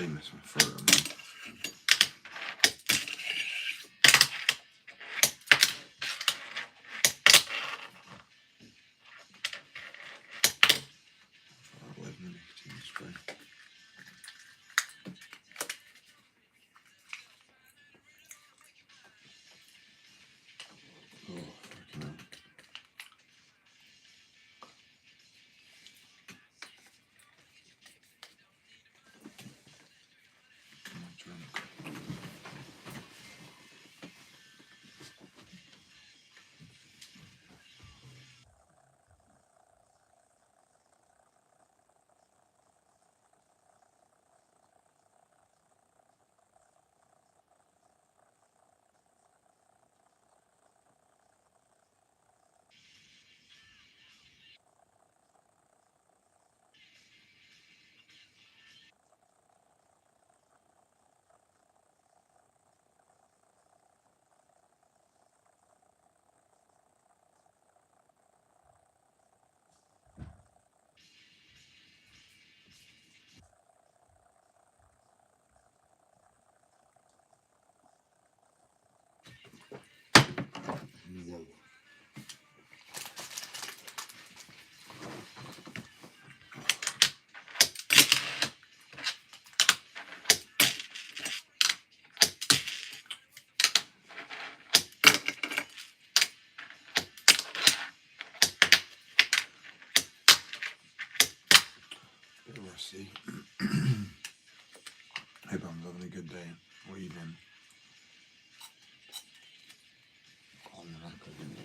Jameis my throat, man. Bit rusty. Hope I'm having a good day or evening. On the rack again.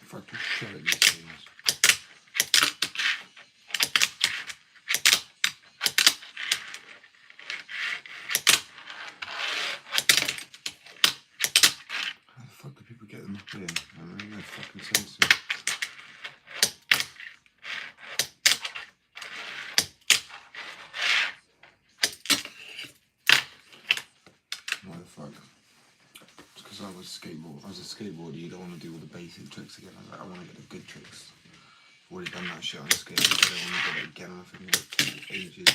Fucking shit at these things. How the fuck do people get them up here? I don't make no fucking sense to it. Why the fuck? It's because I was a skateboarder, you don't want to do all the basic tricks again. I was like, I want to get the good tricks. I've already done that shit on skateboard, I don't want to get it again. I think it'll take ages.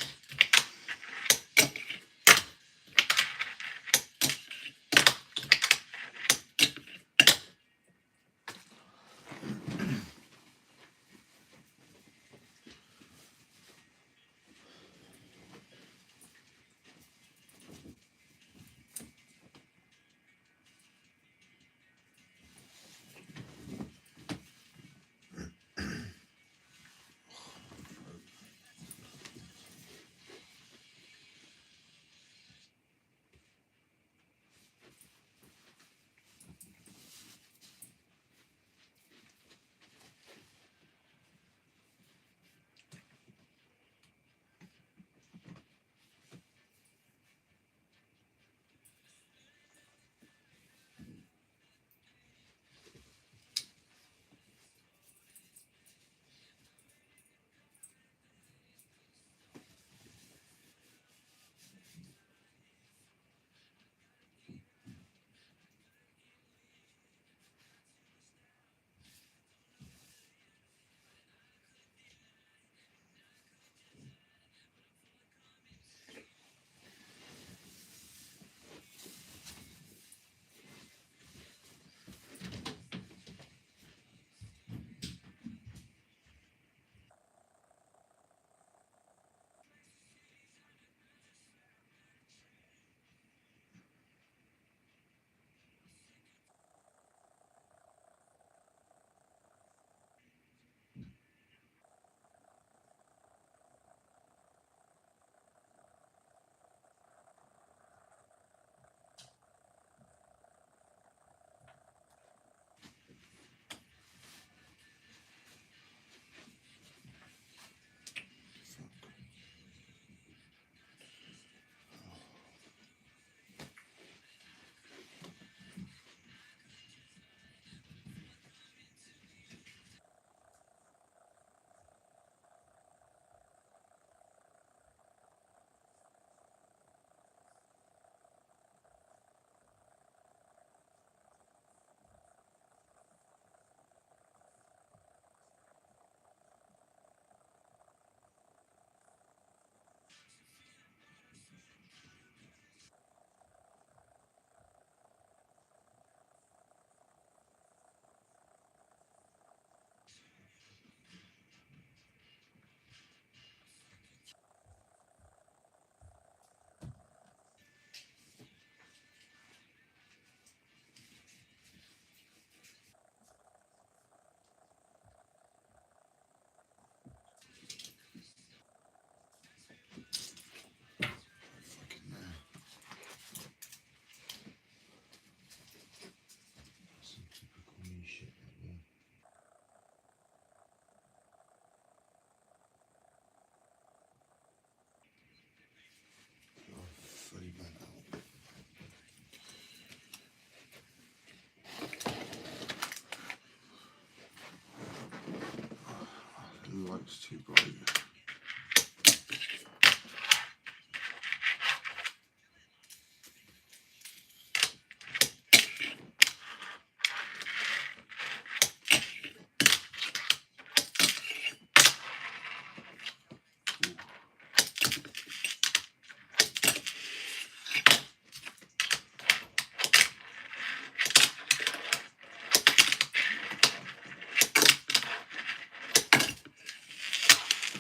like.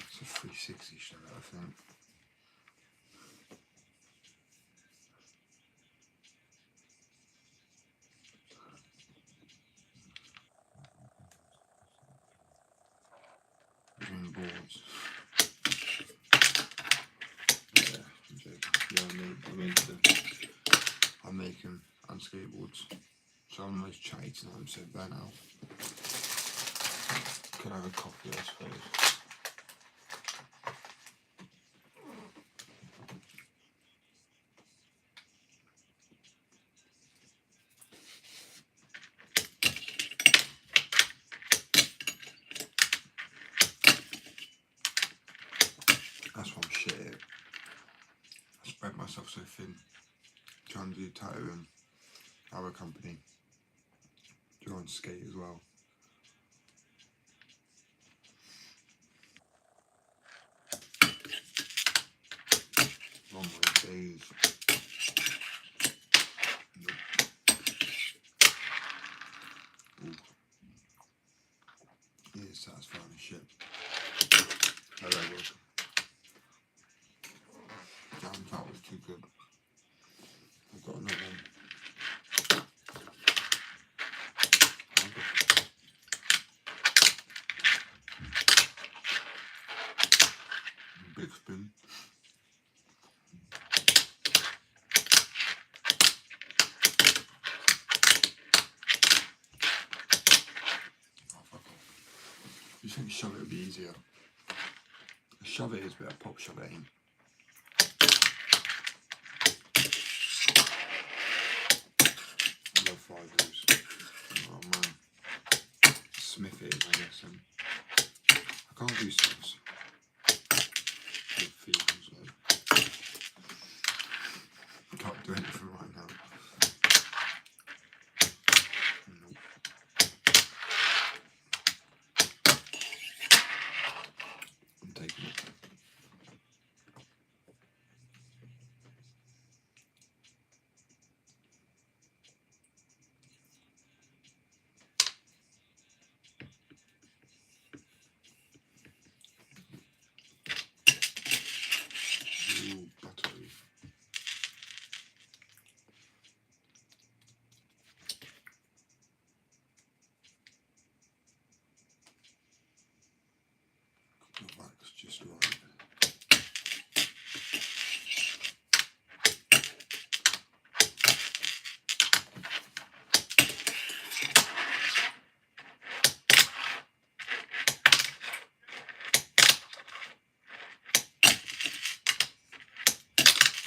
It's a 360 shot, I think. Between boards. Yeah, I'm joking. Yeah, I make them on skateboards. So I'm almost chatty tonight, I'm so burnt out. Could have a coffee, I suppose. That's why I'm shit at it. I spread myself so thin. Trying to do tattoo and our company. Do on skate as well. Long way days. Yeah, it's satisfying as shit. Hello, welcome. Damn, that was too good. I've got another one. Big spoon. Oh, fuck off. You think shove it would be easier? Shove it is, but a pop shove it ain't. I love 5-0s. Oh man. Smith it is, I guess. I can't do Smiths. Big feelings, though. I can't do anything right now. Nope. I'm taking it. Ooh, buttery. The wax just right.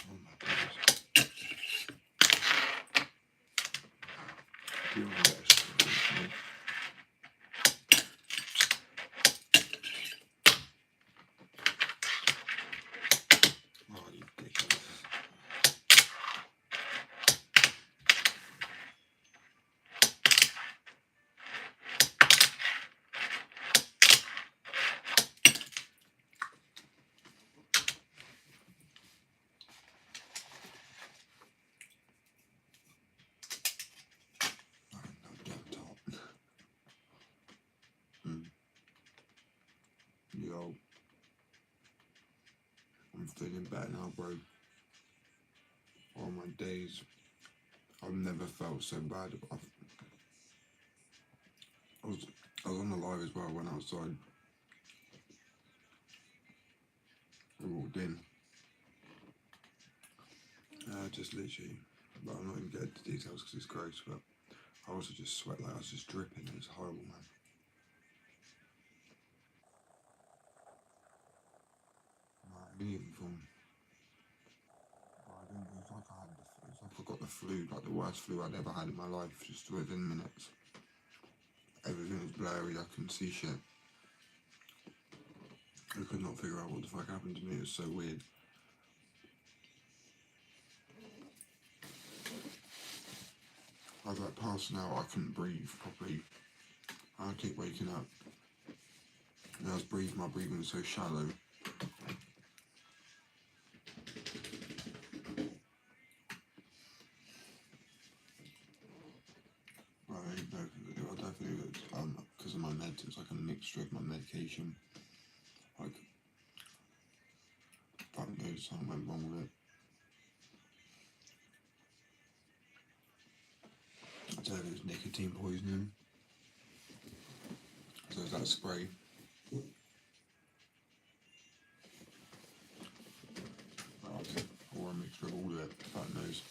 Oh my goodness. Do you want to get a spoon? Oh, you dickhead. Yo, I'm feeling better now, bro. All my days, I've never felt so bad. I was on the live as well when outside. I walked in. Just literally, but I'm not even getting into details because it's gross, but I also just sweat like I was just dripping. It was horrible, man. I didn't even film. It was like I got the flu, like the worst flu I'd ever had in my life, just within minutes. Everything was blurry, I couldn't see shit. I could not figure out what the fuck happened to me. It was so weird. I was like passing out. I couldn't breathe properly. I kept waking up. And I was breathing. My breathing was so shallow. I don't think it was because of my meds. It was like a mixture of my medication. Like, I don't know, something went wrong with it. I don't know if it was nicotine poisoning. So it was that spray. Or a mixture of all of it, fuck knows.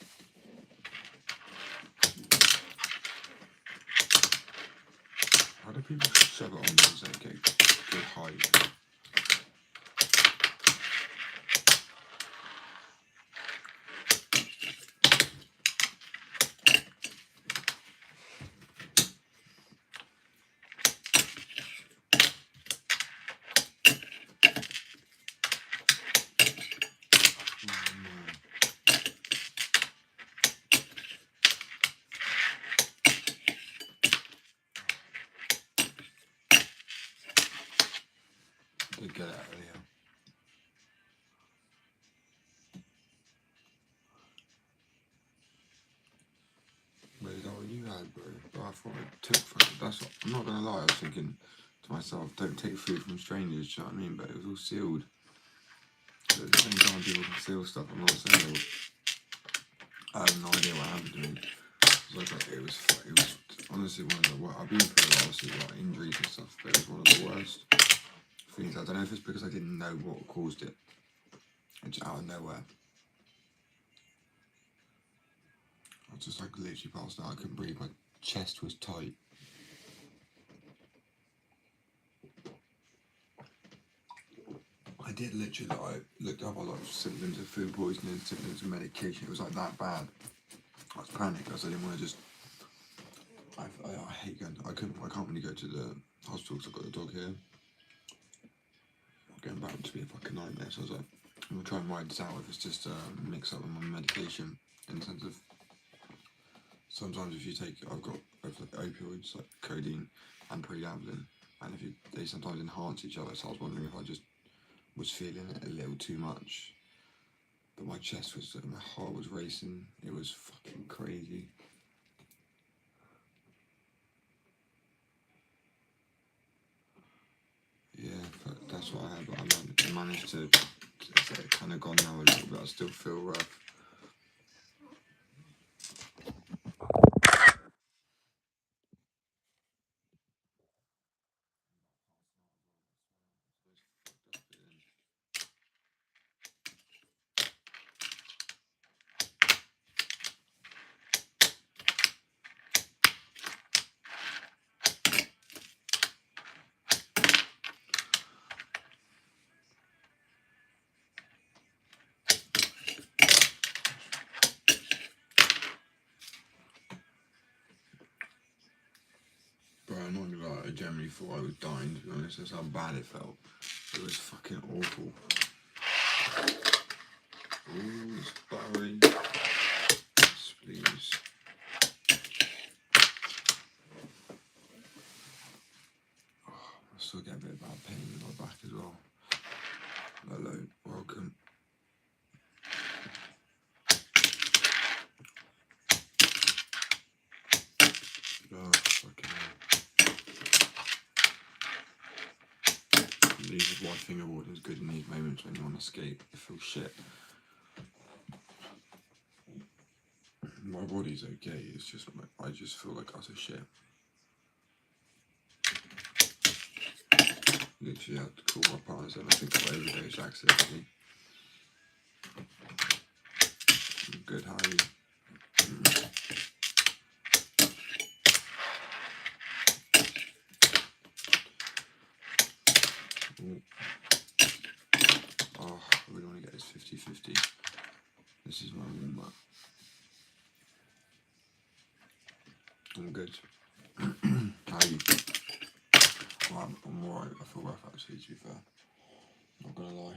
How do people shove it on those that get good height? To get out of here. But is that what you had, bro? But I thought I took from that's what, I'm not gonna lie, I was thinking to myself, don't take food from strangers, do you know what I mean? But it was all sealed. But at the same time people can seal stuff, I'm not saying I have no idea what happened to me. It was honestly one of the worst. I've been through a lot of injuries and stuff, but it was one of the worst things. I don't know if it's because I didn't know what caused it. It's out of nowhere. I was just like literally passed out. I couldn't breathe. My chest was tight. I did literally. I looked up a lot of symptoms of food poisoning, symptoms of medication. It was like that bad. I was panicked because I didn't want to just. I hate going. I can't really go to the hospital because I've got the dog here. Going back to be a fucking nightmare. So I was like, I'm gonna try and write this out if it's just a mix up with my medication in terms of. Sometimes if you take, I've got opioids like codeine and pregabalin, and they sometimes enhance each other. So I was wondering if I just was feeling it a little too much. But my chest was, my heart was racing. It was fucking crazy. Yeah, but that's what I had. But I managed to, it's kind of gone now a little bit. I still feel rough. Bro, I'm not gonna lie, I generally thought I was dying, to be honest. That's how bad it felt. It was fucking awful. Ooh, it's buttery. Yes, please. Oh, I still get a bit of bad pain in my back as well. Hello, welcome. Oh, fucking hell. This is why fingerboarding is good in these moments when you want to escape. You feel shit. My body's okay, it's just, I just feel like utter shit. Literally had to call my partner and I think I overdosed accidentally. I'm good, how are you? Oh, I really want to get this 50-50. This is what I mean, but I'm good. How are you? Well, I'm alright, I feel rough actually, to be fair. not gonna lie.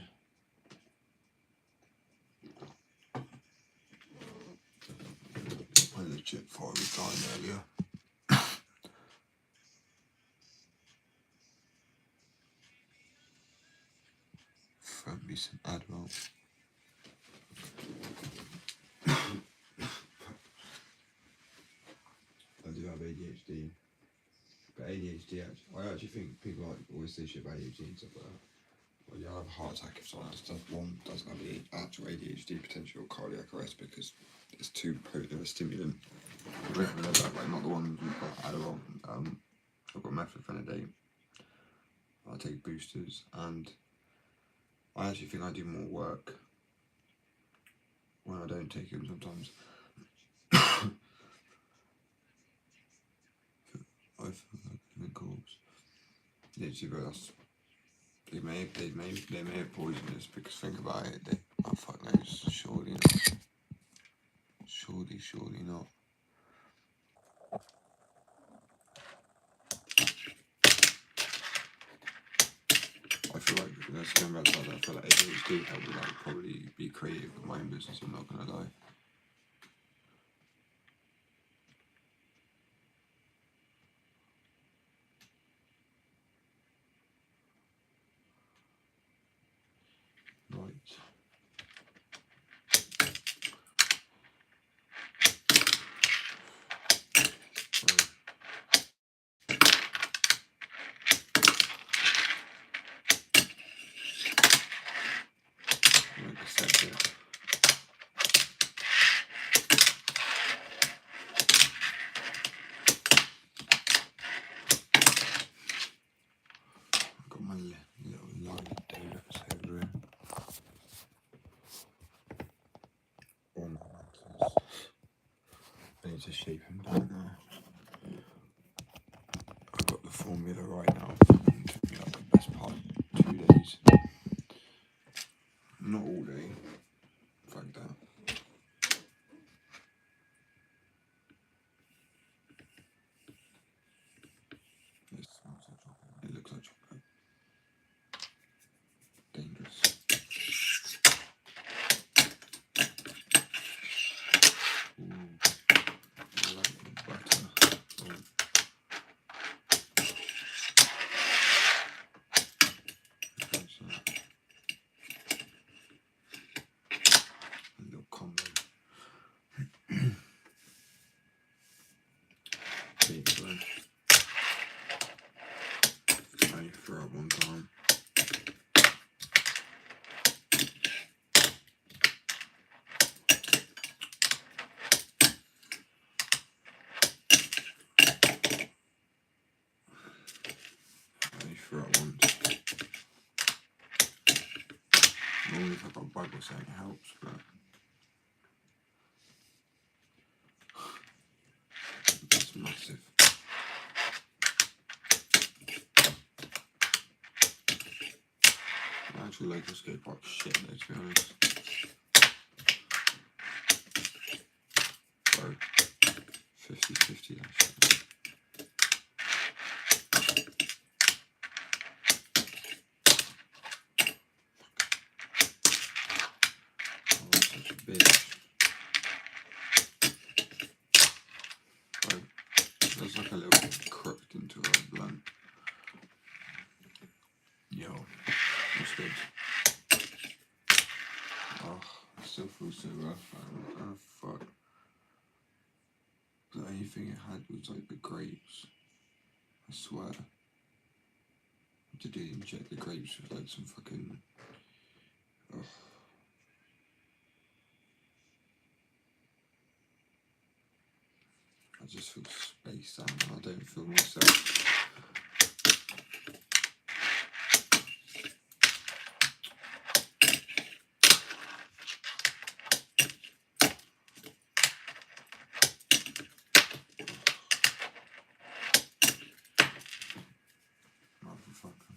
I legit thought I was dying earlier. Throw me some Advil. I do have ADHD. But ADHD, I actually think people like always say shit about ADHD and stuff like that. Well, you'll have a heart attack if someone else does. One doesn't have the actual ADHD potential cardiac arrest because it's too potent of a stimulant. Like, not the ones we've got Adderall. I've got methylphenidate. I take boosters, and I actually think I do more work when I don't take them sometimes. I feel like I'm in corpse. Literally, but that's, they may have poisoned us because think about it. Oh fuck knows, surely not. Surely not. I feel like let's go back to that. I feel like ADHD helped me like probably be creative with my own business. I'm not gonna lie. Right. I've got my little light Davis over here. All my answers. I need to shape him down now. I've got the formula right now. It took me like the best part of 2 days. Not all day. Like that. It smells like chocolate. It looks like chocolate. Dangerous. Ooh. I like the butter. Oh. A little combo. Baked bread. I threw up one time. Normally if I've got a bug or something it helps, but that's massive. The actual local skate park shit though, to be honest. Bro, 50-50 that shit. Such a bitch. Bro, there's like a little crooked into a blunt. Yo, what's good? Oh, I still feel so rough, man. Oh, fuck. The only thing it had was like the grapes. I swear. I did inject the grapes with like some fucking. Oh. I just feel spaced out and I don't feel myself. Motherfucker.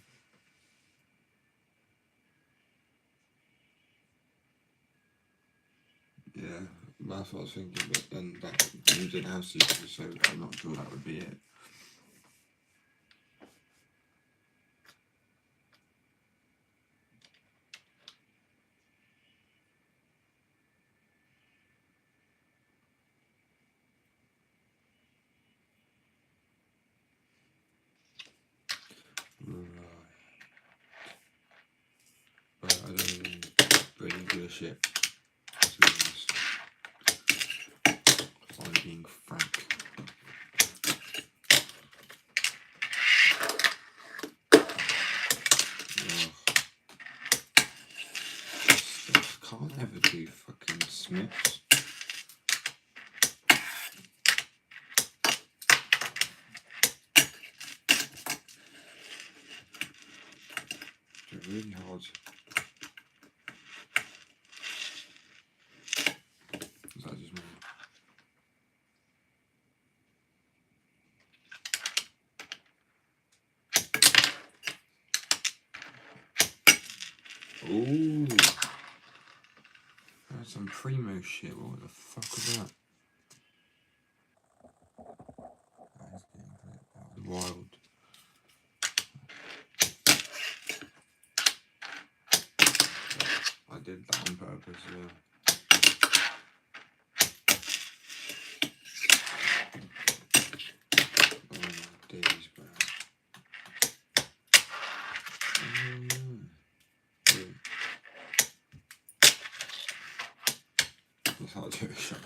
Yeah, that's what I was thinking, but then that you didn't have seizures, so I'm not sure that would be it. shit, to be honest. If I'm being frank. Can't ever do fucking Smiths. They're really hard. Is that just me? Ooh. That's some primo shit. What the fuck was that? That is getting clipped. That was wild. I did that on purpose, yeah. Oh my days, bro. That's how I do a shot.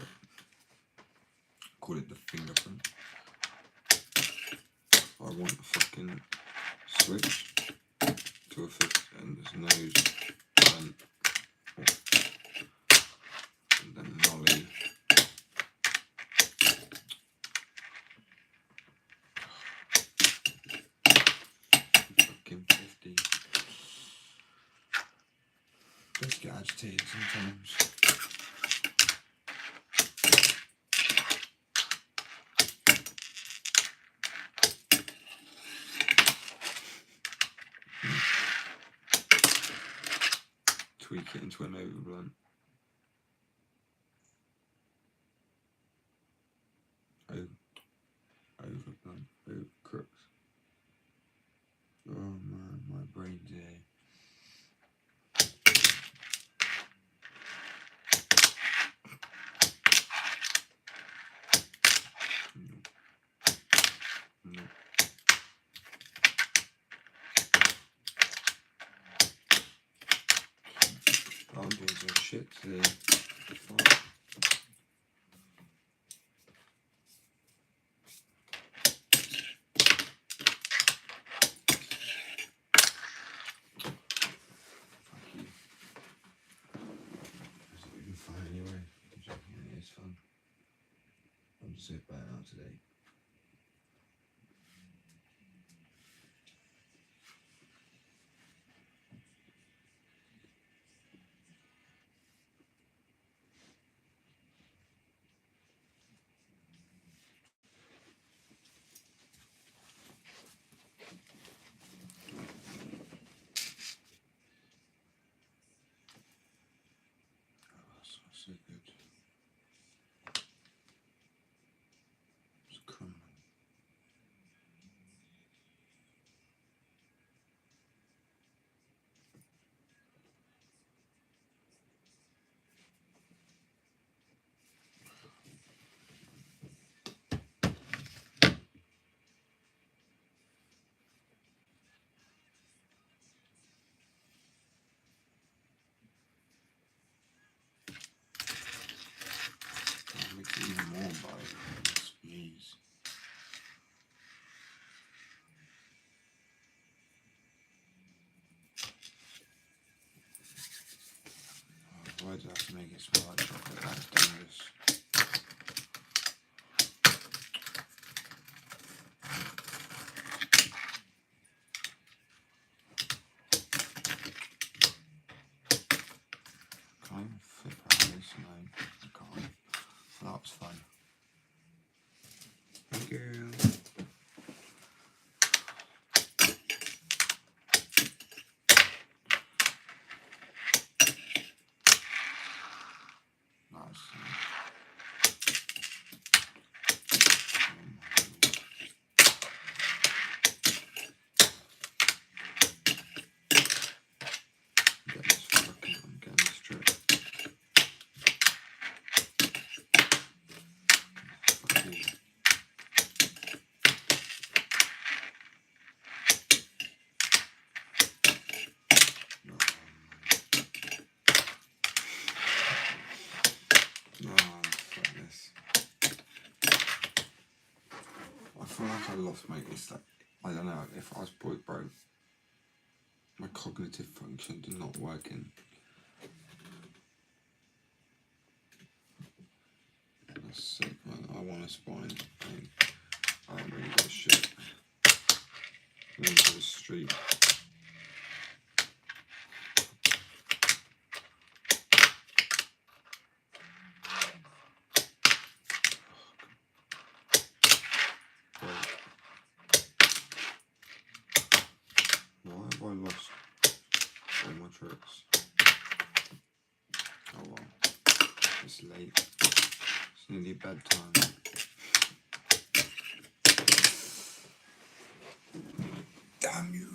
Call it the fingerprint. I want a fucking switch to a fifth and his nose and then nollie. Fucking 50. Just get agitated sometimes. Tweak it into an overblunt. Overblunt. Over crooks. Oh man, my brain's here. No. I'm doing some shit today. Fuck. Anyway, it's fun. I'm just sit back out today. So good. It's feel like I lost my, it's like, I don't know, if I was broke, my cognitive function is not working. That's sick, man. I want a spine. I don't really give a shit. I'm into the street. Why have I lost all my tricks? Oh well, it's late. It's nearly bedtime. Damn you!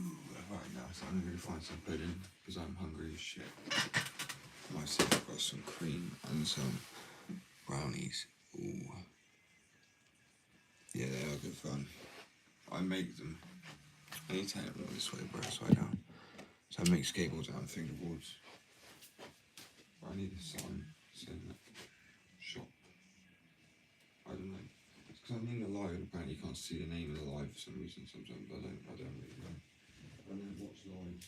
Right now, so I'm gonna find some pudding because I'm hungry as shit. Myself, I've got some cream and some brownies. Ooh. Yeah, they are good fun. I make them. I need to turn it more this way, bro, upside down. So I make skateboards out of fingerboards. But I need a sign saying that shop. I don't know. It's because I'm in the live and apparently you can't see the name of the live for some reason sometimes. I don't really know. I don't watch lives.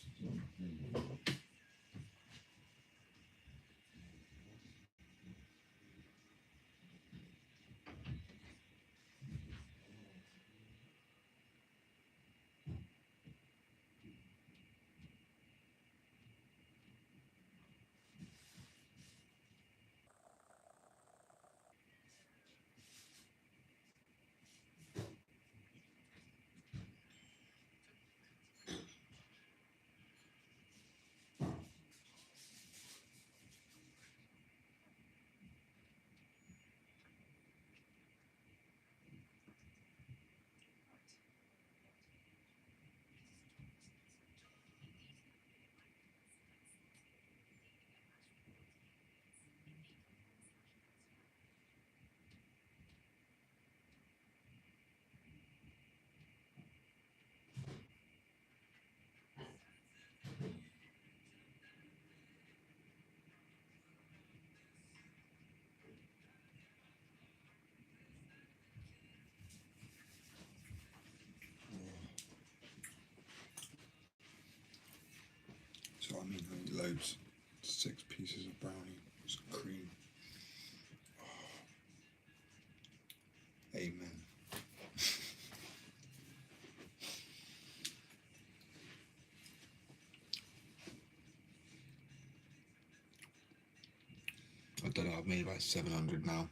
So I mean, I need loads. 6 pieces of brownie, some cream. Oh. Amen. I don't know, I've made about 700 now.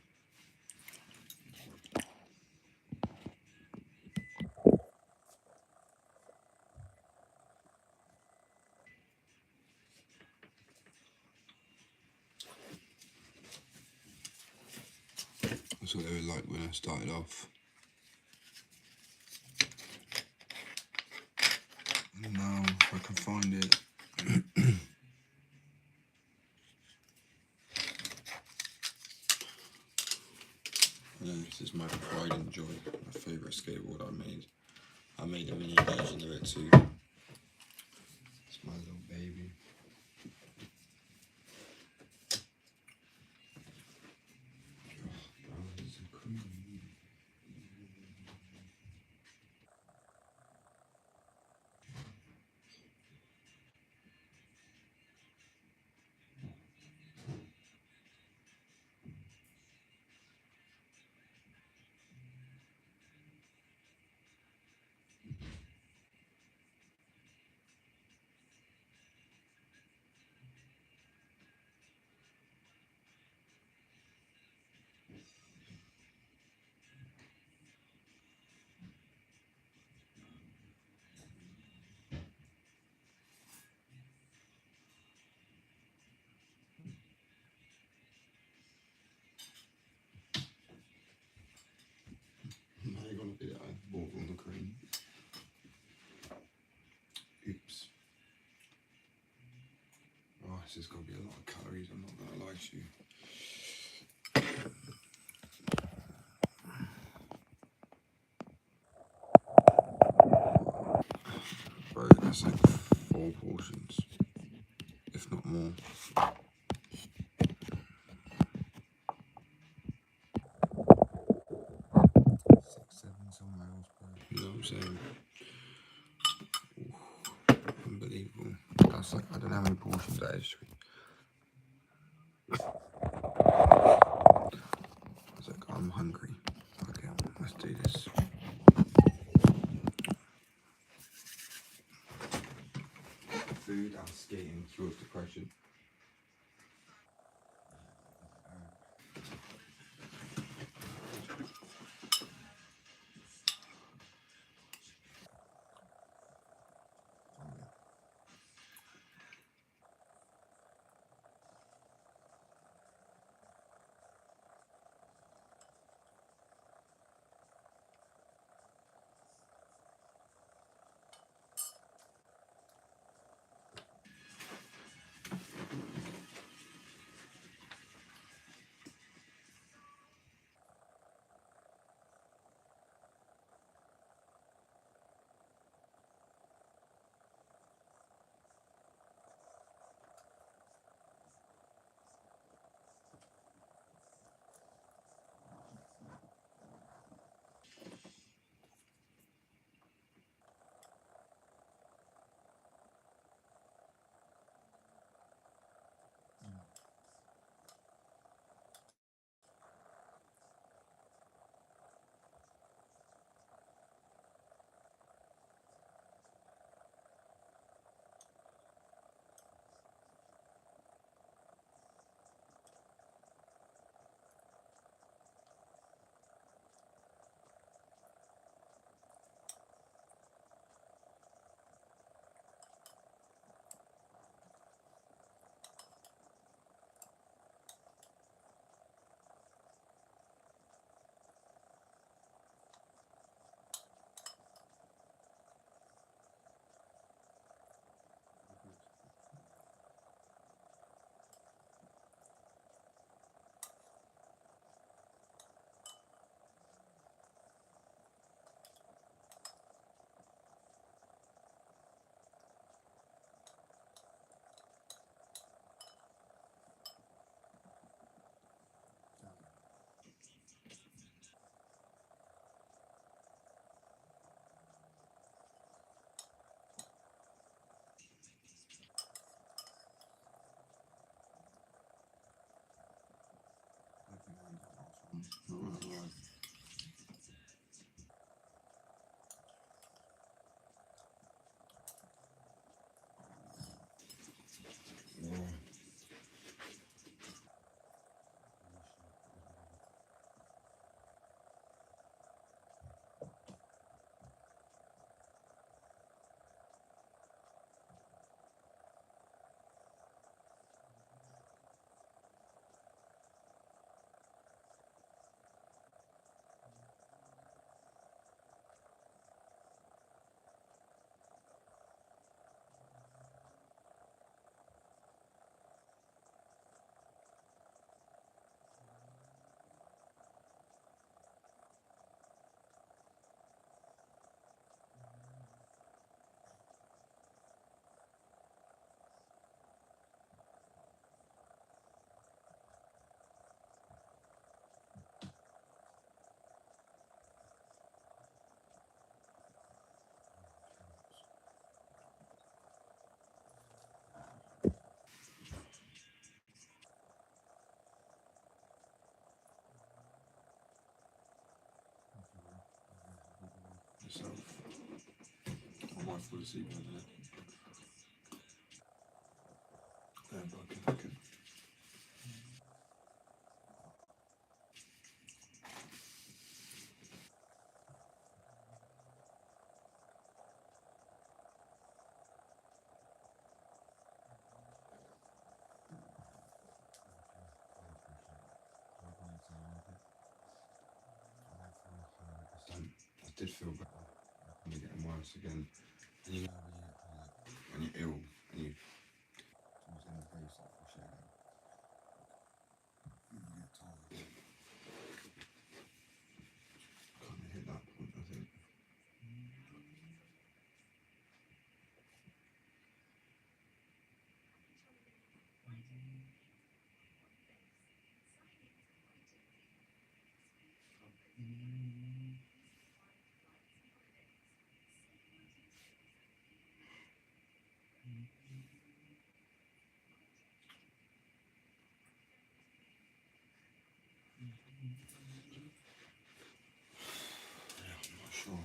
That's what they were like when I started off. And now, if I can find it. This is my pride and joy, my favourite skateboard I made. I made a mini version of it too. It's my little baby. Now you're gonna be walk on the cream. Oops. Oh, this is gonna be a lot of calories, I'm not gonna lie to you. Bro, that's like 4 portions, if not more. 6, 7 somewhere else. I'm saying? Unbelievable. That's like, I don't know how many portions that is. It's like, I'm hungry. Okay, let's do this. Food and skating cures depression. Yourself. I might fall asleep in a minute. Yeah, but okay. I did feel better. I'm getting worse again. And you know when you're ill and you towards the end of the day start frustrating. You get tired. Kind of hit that point, I think. Yeah, I'm not sure.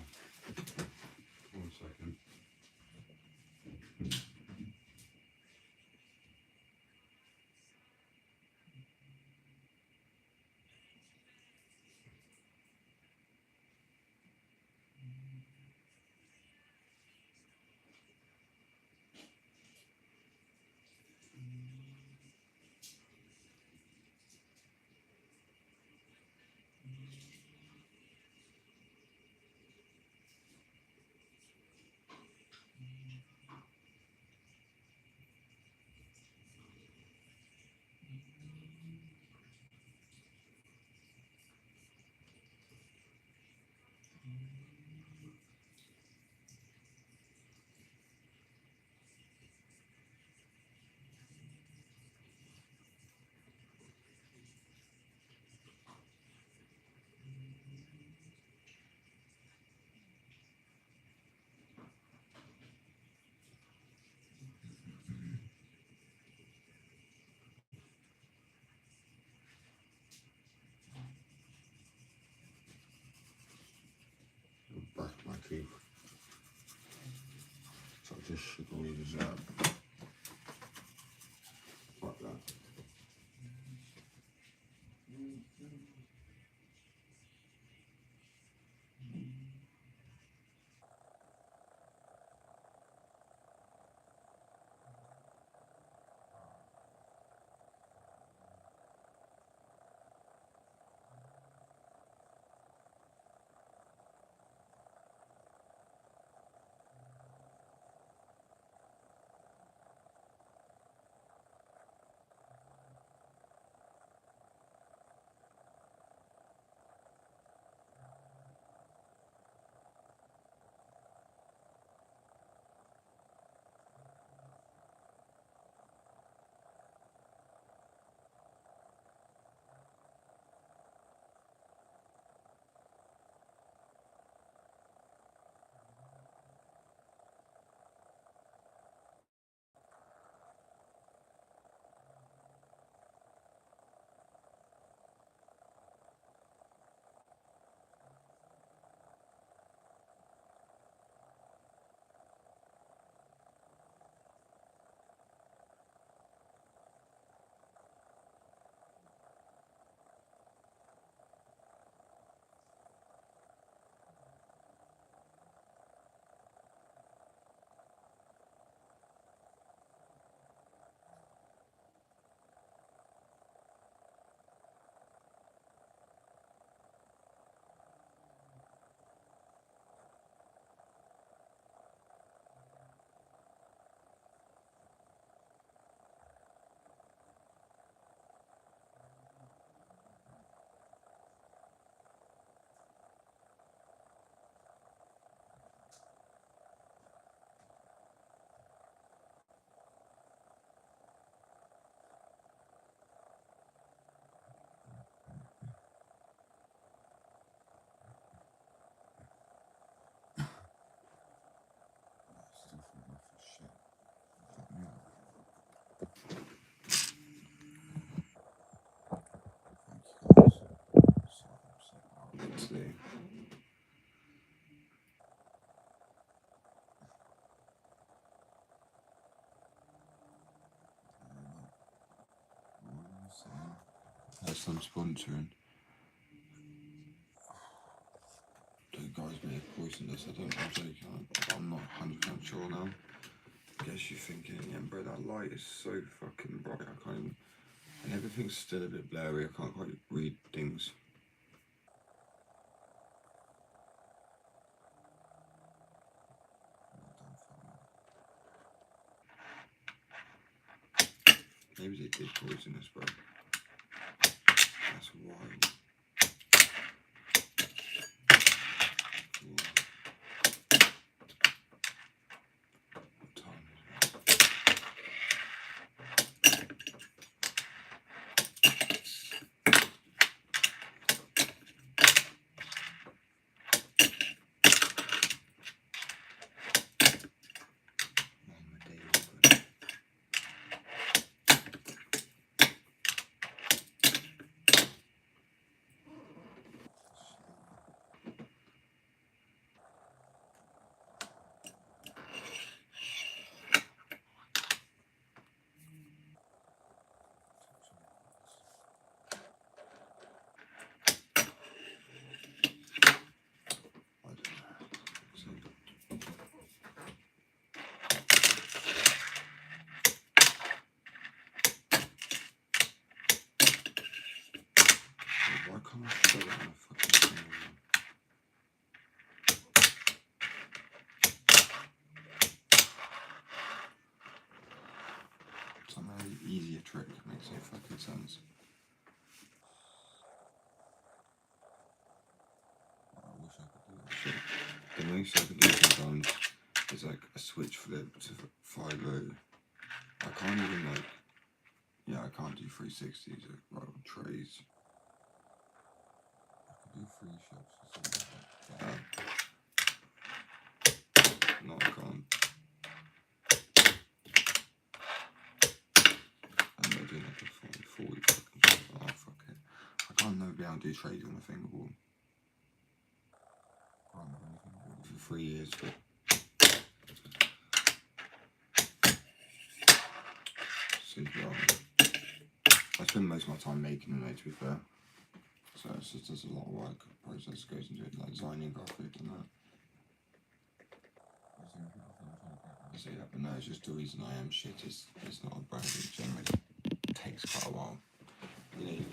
1 second. Back my teeth. So I just shook all these out. Like that. Still falling off this shit. Fuck me up. Thank you guys. So I'm today. That's some sponsoring. The guys may have poisoned us. I'm joking. I'm not 100% sure now. I guess you're thinking, yeah, bro, that light is so fucking bright. I can't even. And everything's still a bit blurry. I can't quite read things. Maybe they did poison us, bro. That's wild. What time is it? Oh, my day is good. some easier trick. Makes no fucking sense. I wish I could do that shit. The most I could do sometimes is like a switch flip to 5-0. I can't even like, yeah, I can't do 360s or trays. I could do 3 shots or something like that. No, I can't. I'm not doing like a 40 fucking shot. Oh, fuck it. I can't never be able to do trades on a fingerboard. I can't have anything for 3 years, but I spend most of my time making them, to be fair. So it's just there's a lot of work process goes into it, like designing graphic and that. So yeah, but no, it's just the reason I am shit. It's not a brand that generally takes quite a while. You know,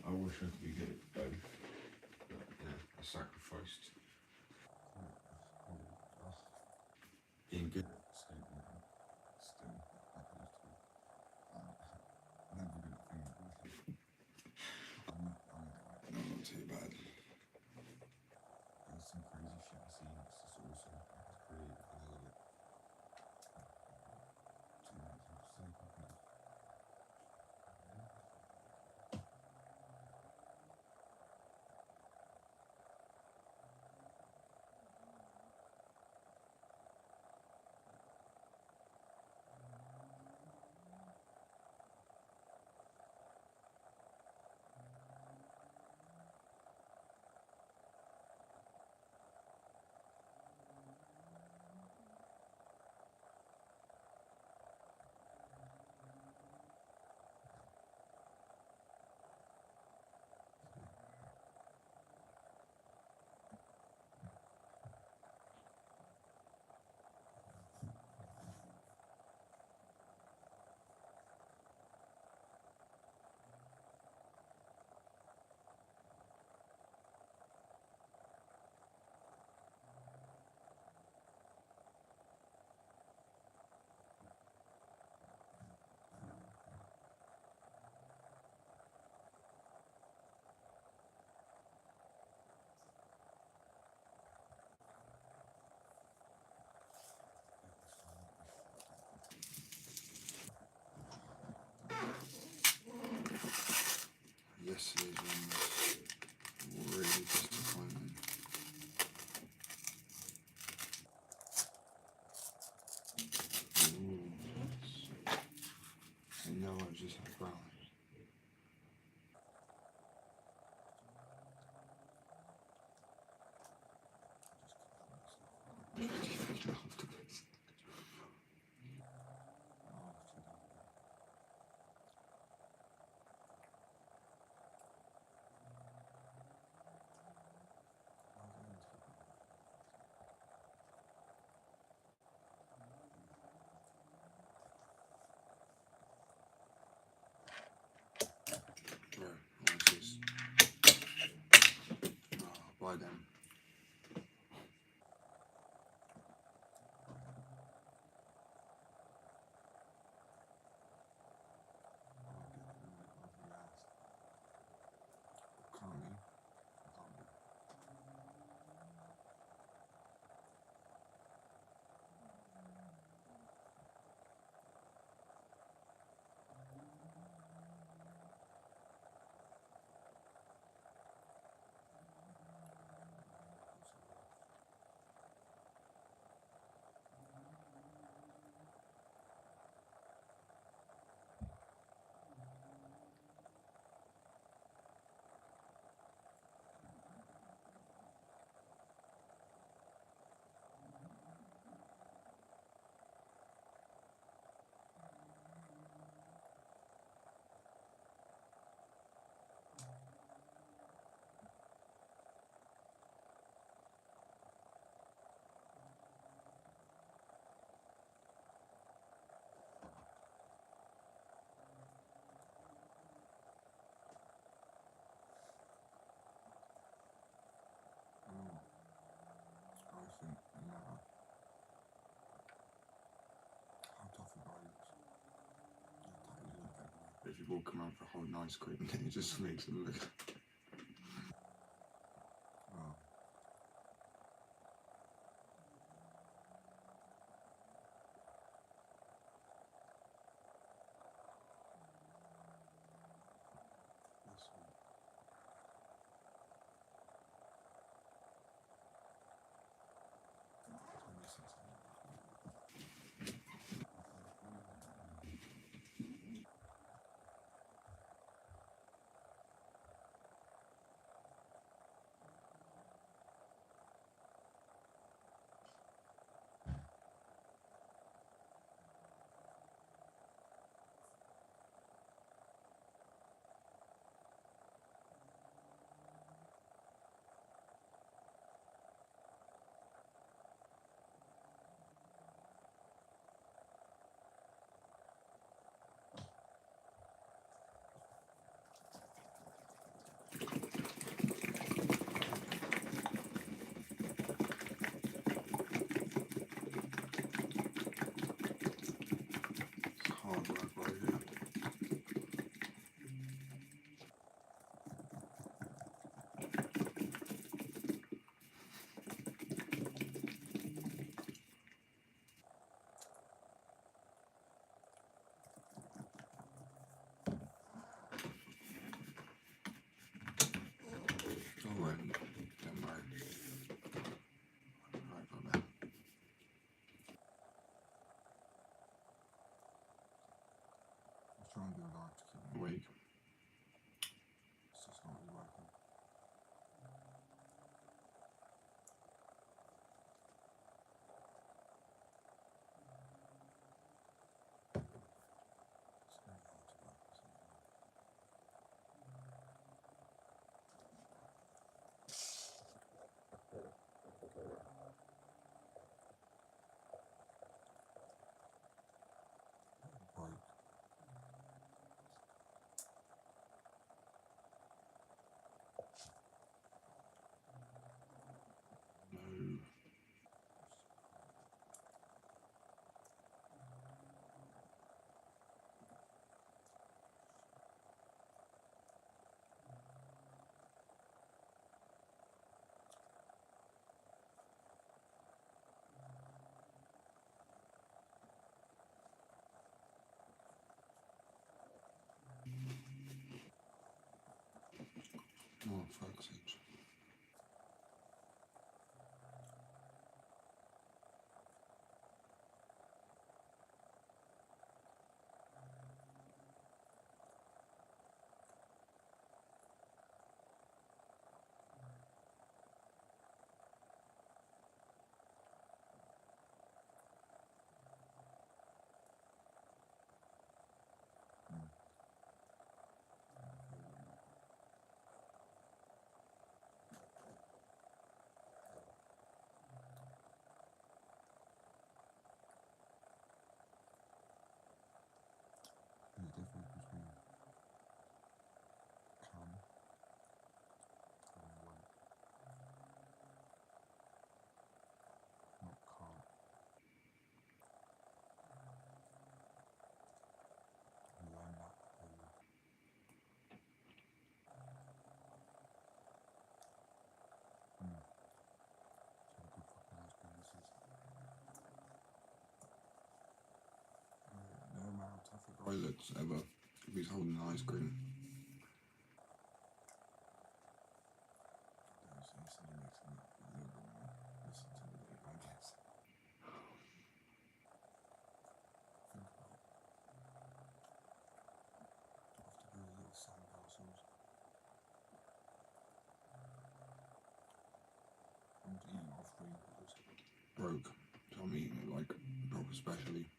I wish I could be good at both. But yeah, I sacrificed being good at skateboarding. Still happens to be. I'm never good at fingerboarding. I'm not too bad. There's some crazy shit I've seen. It's just awesome. It's creative and I love it. Yesterday's one was really disappointing. Ooh, and now I just have brown. By them. people come out for holding ice cream and it just makes them look. Oh. That's all. It's hard work right here. Alright, don't worry. Right about that. I'll try and do a live to keep me awake. It's just not really working. It's very hard to work, isn't it? Break. No. Oh, fuck's sake. There's a difference between calm and awake, not calm. And learn that early. So a good fucking ice cream this is. No matter how tough a guy looks ever, if he's holding an ice cream. So he said he makes him look a little bit more. Listen to the little I guess. Think about it. After those little sandcastles. I'm eating off screen because it's broke. So I'm eating it like proper specially.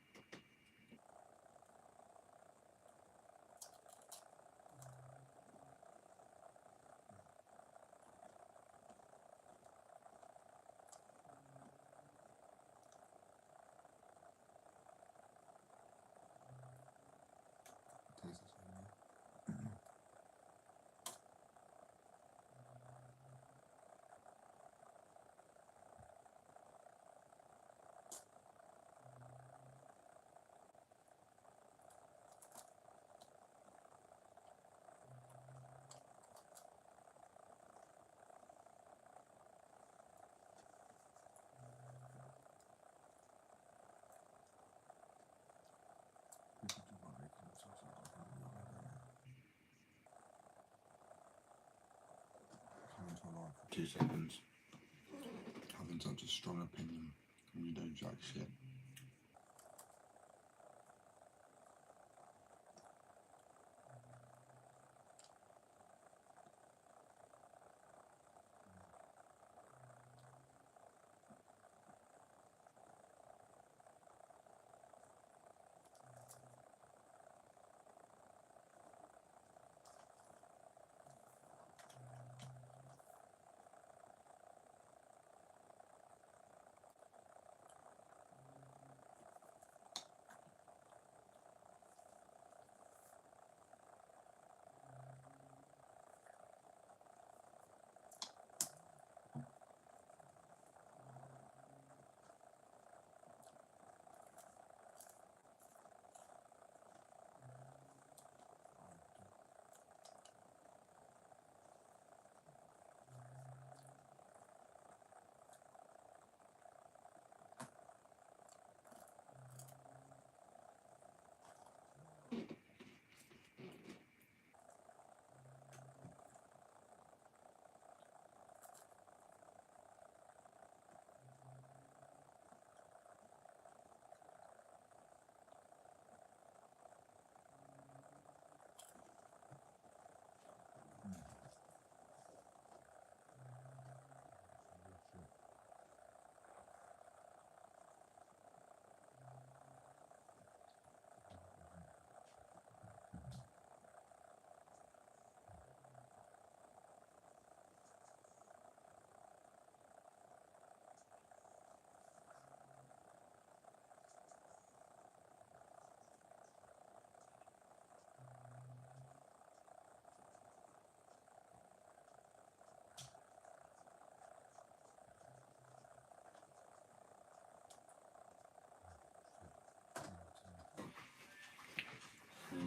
It tastes the same, yeah. 2 seconds. Having such a strong opinion when you don't jack shit.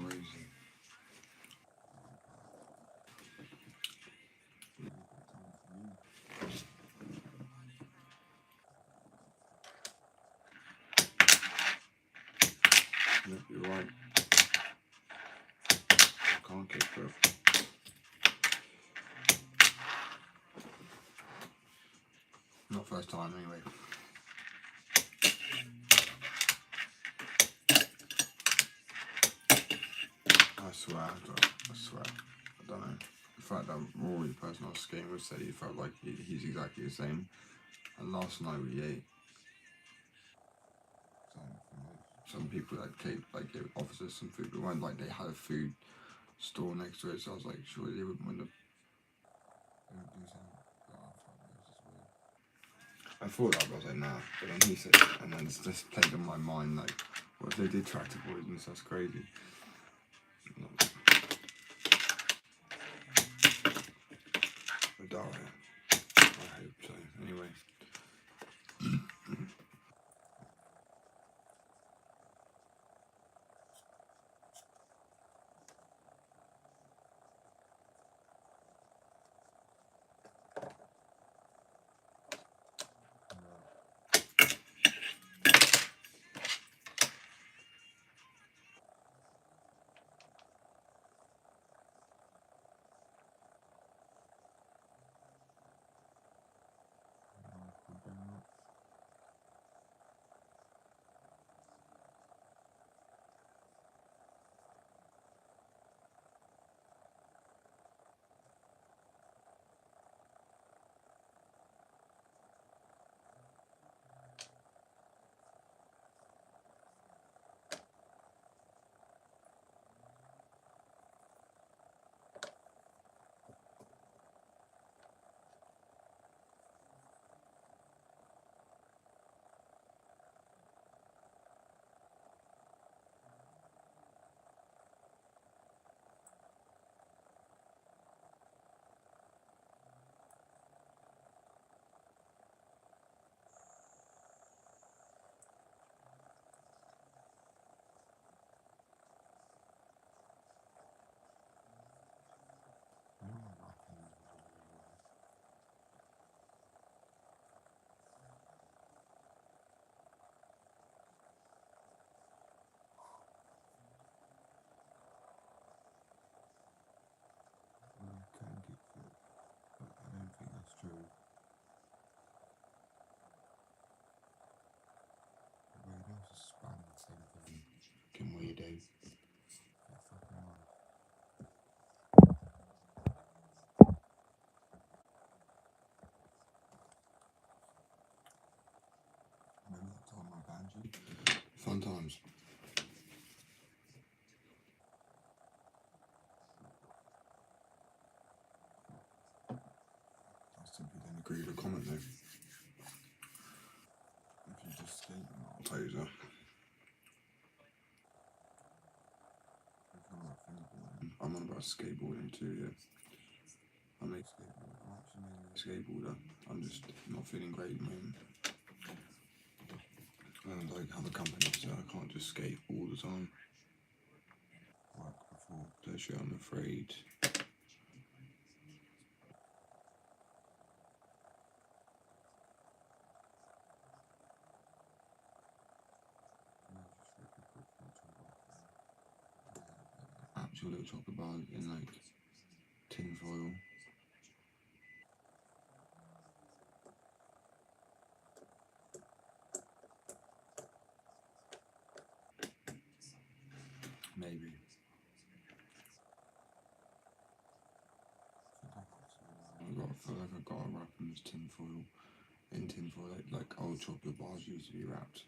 Crazy. Yep, you're right. Can't get through. Not first time anyway. I swear, I swear. I don't know. The fact that Rory, the person I was skating with, said he felt like he's exactly the same. And last night we ate. Some people that came, like, gave officers some food, but weren't like they had a food store next to it, so I was like, surely they wouldn't want to. They would do something. Oh, fuck, this is weird. I thought that, but I was like, nah. But then he said it, and then it's just played in my mind, like, what if they did tractor poisons? That's crazy. But die. I hope so. Anyway. day. Remember that time I banned you? Fun times. I simply don't agree with the comment though. If you just skate, I'll tell you that. I'm on about skateboarding too, yeah. I'm actually mainly a skateboarder. I'm just not feeling great at the moment. And I have a company, so I can't just skate all the time. Work before pleasure, I'm afraid. Actual little chocolate bar in like tin foil. Maybe. I feel like I got to wrap them as tin foil. In tin foil, like old chocolate bars used to be wrapped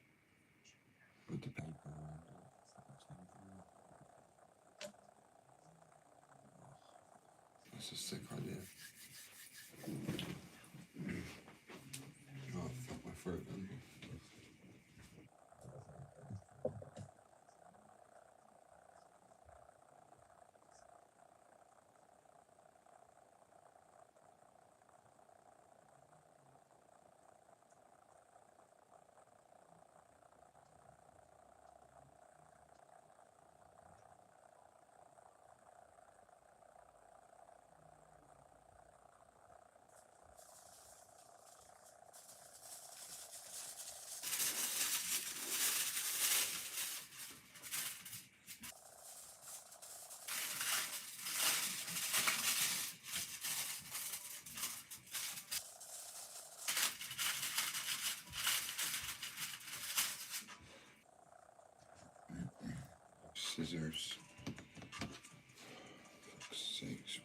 with the paper around it. That's a sick idea. Oh, fuck my throat then. Scissors. Fuck's sakes.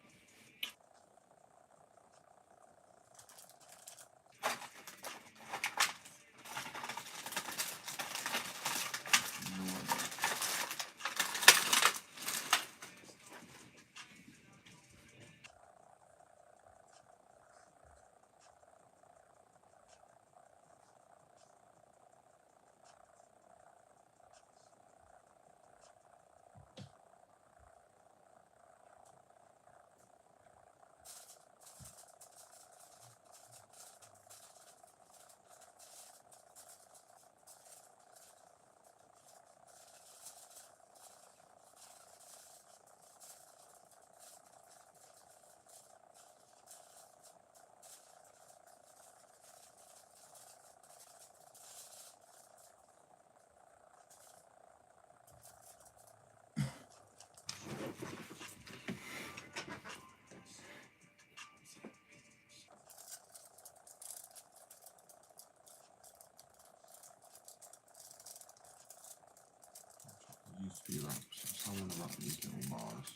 It used to be wrapped, so I want to wrap these little bars.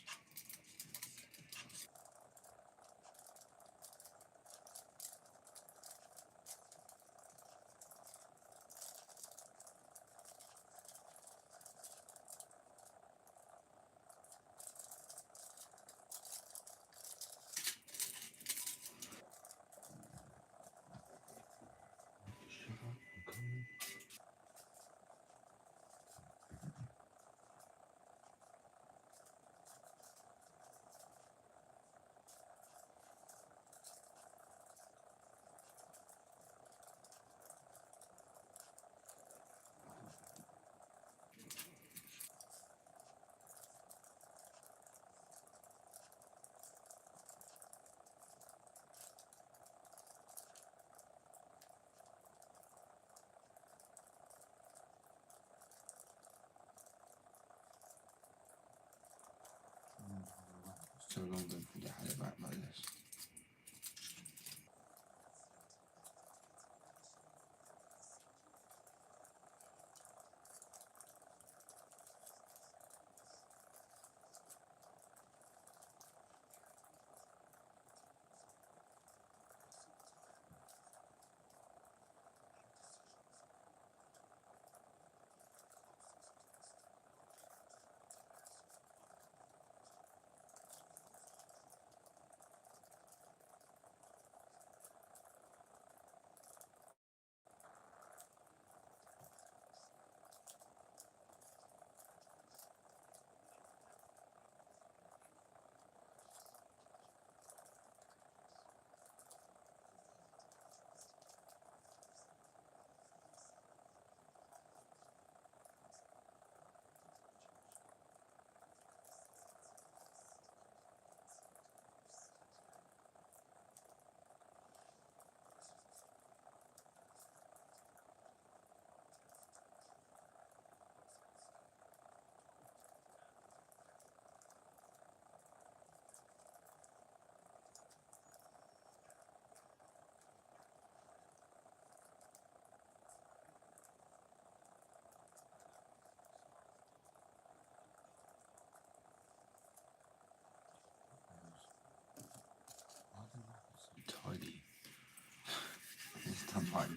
So long don't forget how to wrap like this.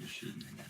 machine in it.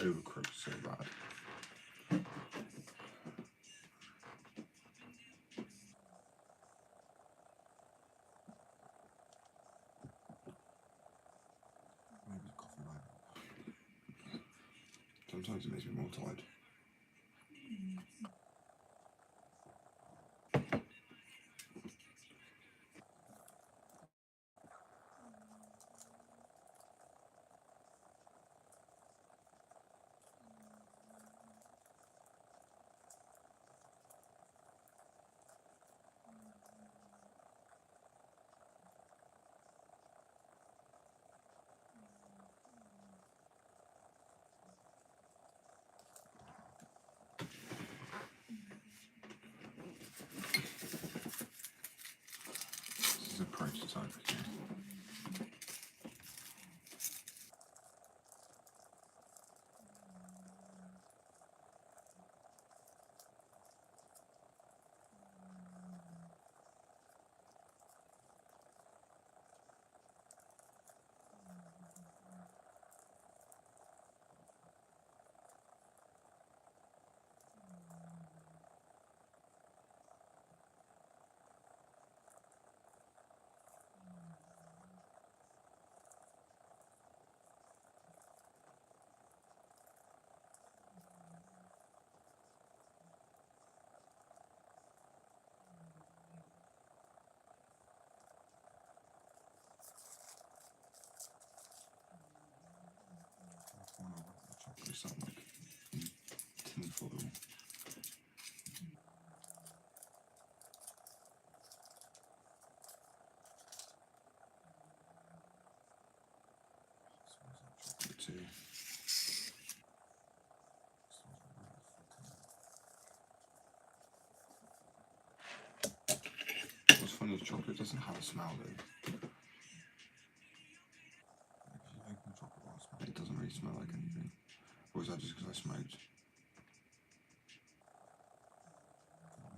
Overcooked so bad. Maybe coffee right. noise, it makes me more tired. This is a prototype again. Chocolate sound like tin foil. Chocolate too. What's funny is chocolate doesn't have a smell though. If you open chocolate bar, it doesn't really smell like anything. Or is that just because I smoked?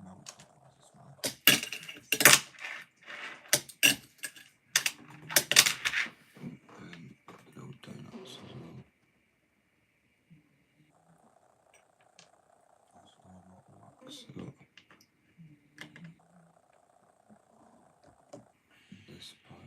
Milk chocolate has a smell. And little donuts as well. So this pile.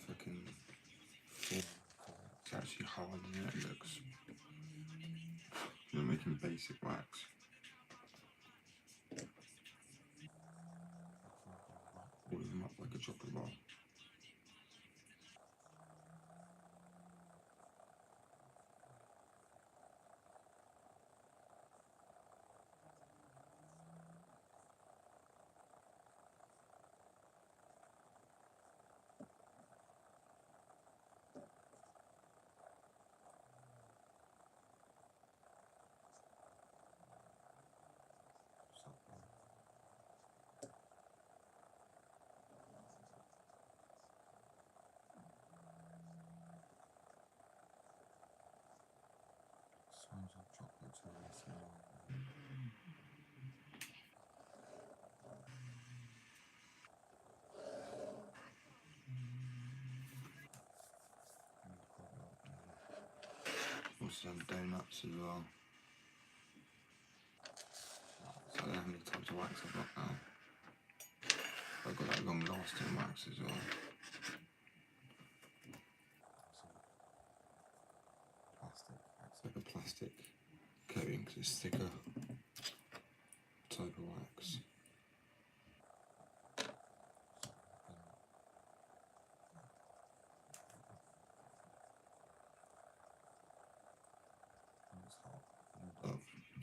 Fucking it's actually harder than it looks. You're making basic wax. All of them up like a chocolate bar. Smells of chocolate to also have donuts as well. So I don't know how many types of wax I've got now. I've got that long lasting wax as well. It's like a plastic coating because it's thicker type of wax.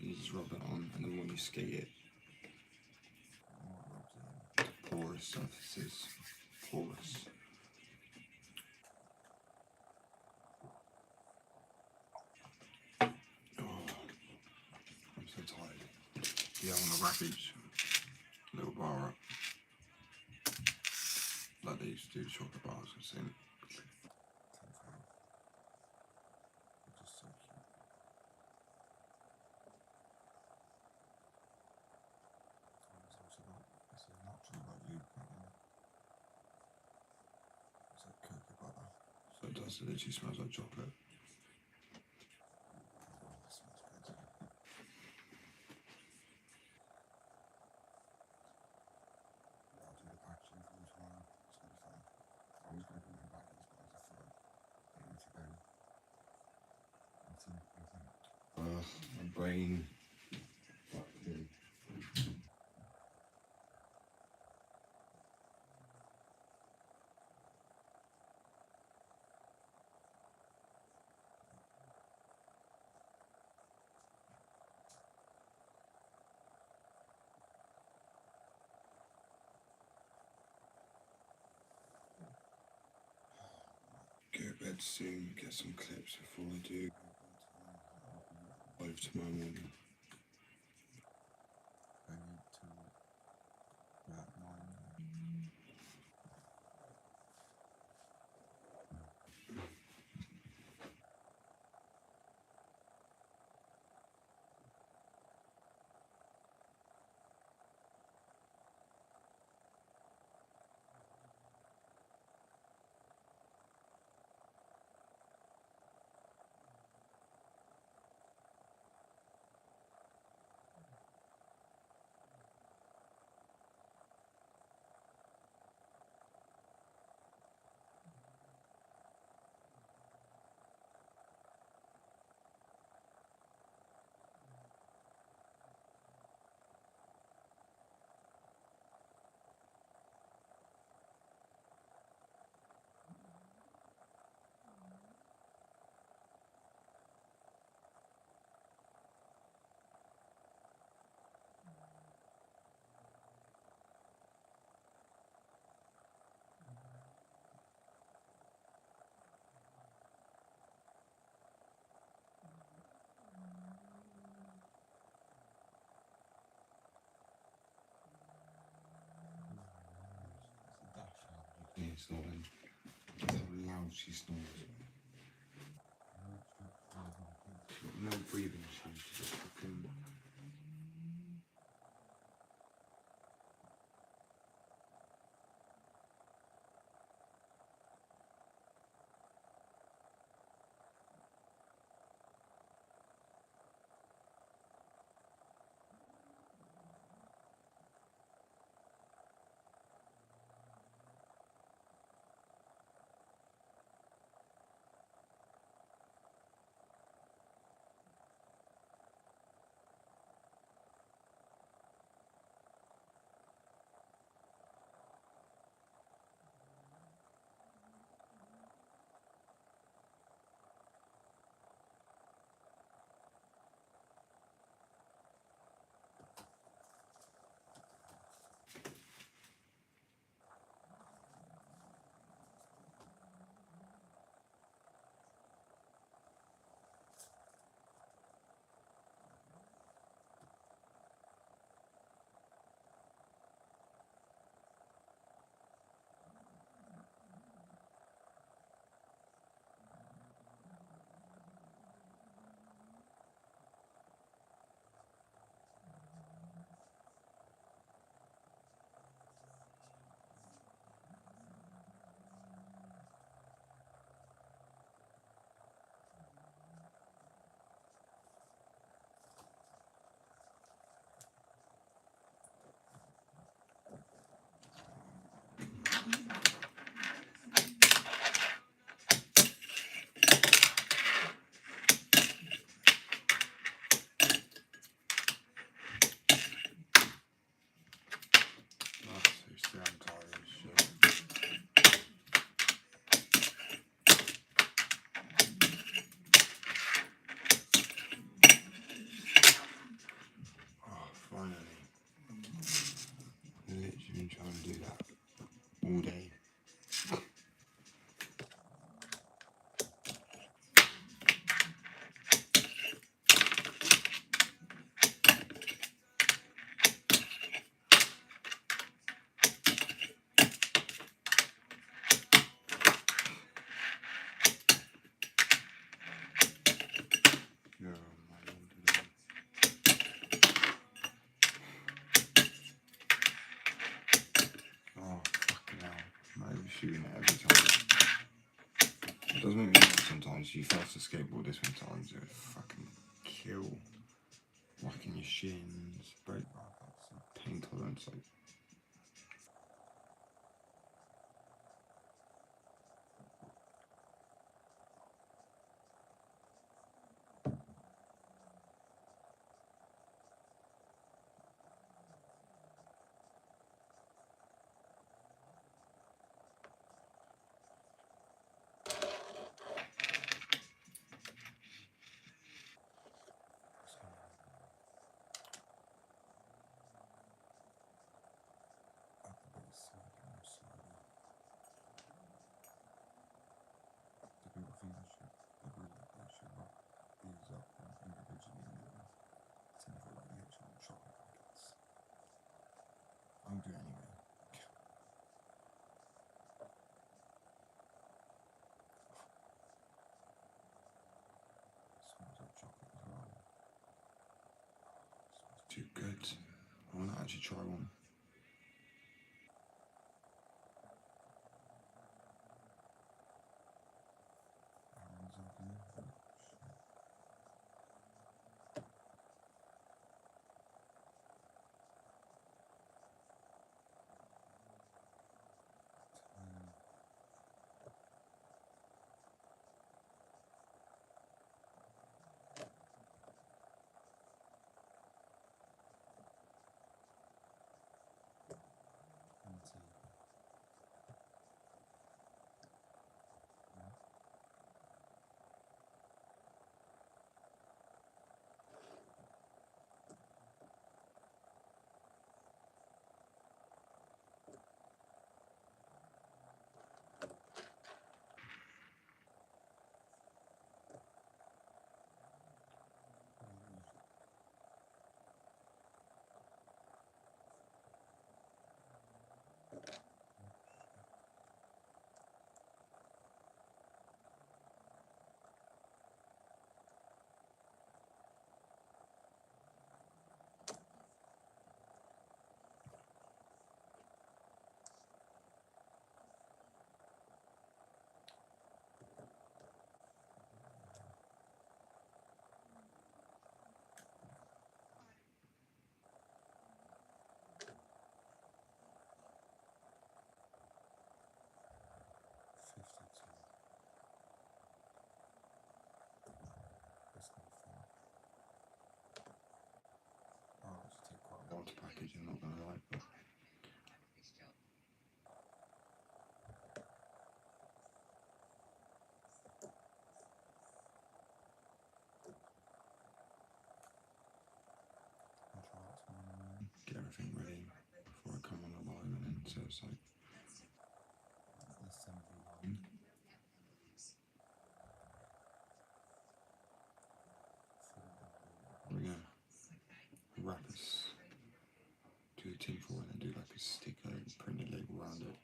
You just rub it on, and then when you skate it, porous surfaces, porous. Yeah, I want to wrap each little bar up. Like they used to do chocolate bars, I've seen. Just so cute. It's a natural like lubricant. It's like cocoa butter. So it does, it literally smells like chocolate. Oh, that smells good. Yeah, I'll do the packaging for them tomorrow. It's gonna be fun. I was gonna bring them back as well as I thought they need to go. My brain. Fucking. Go to bed soon, get some clips before I do. Live tomorrow morning. I need to about 9. Yeah, snoring. How loud she snores. She's got no breathing issues. She's just fucking. does make me laugh sometimes. You fast to skateboard this many times, it would fucking kill. Whacking your shins, break pain tolerance, like. I'll do it anyway. Smells like chocolate as well. Smells too good. I want to actually try one. To package, I'm not gonna lie, but get everything ready before I come on the live, and then so it's like we're gonna wrap us to the tin foil and then do like a sticker and printed label around it.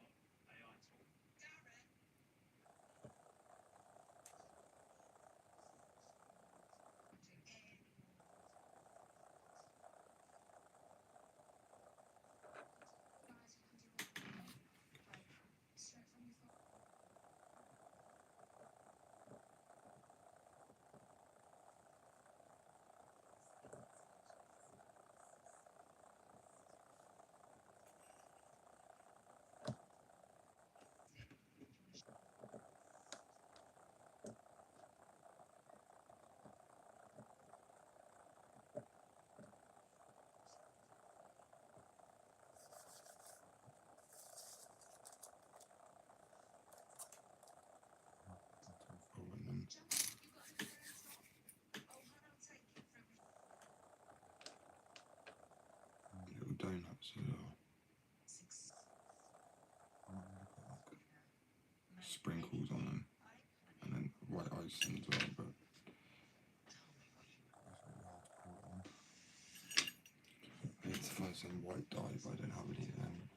Little donuts as well. Sprinkles on them, and then white icing as well, but I need to find some white dye, but I don't have any of them.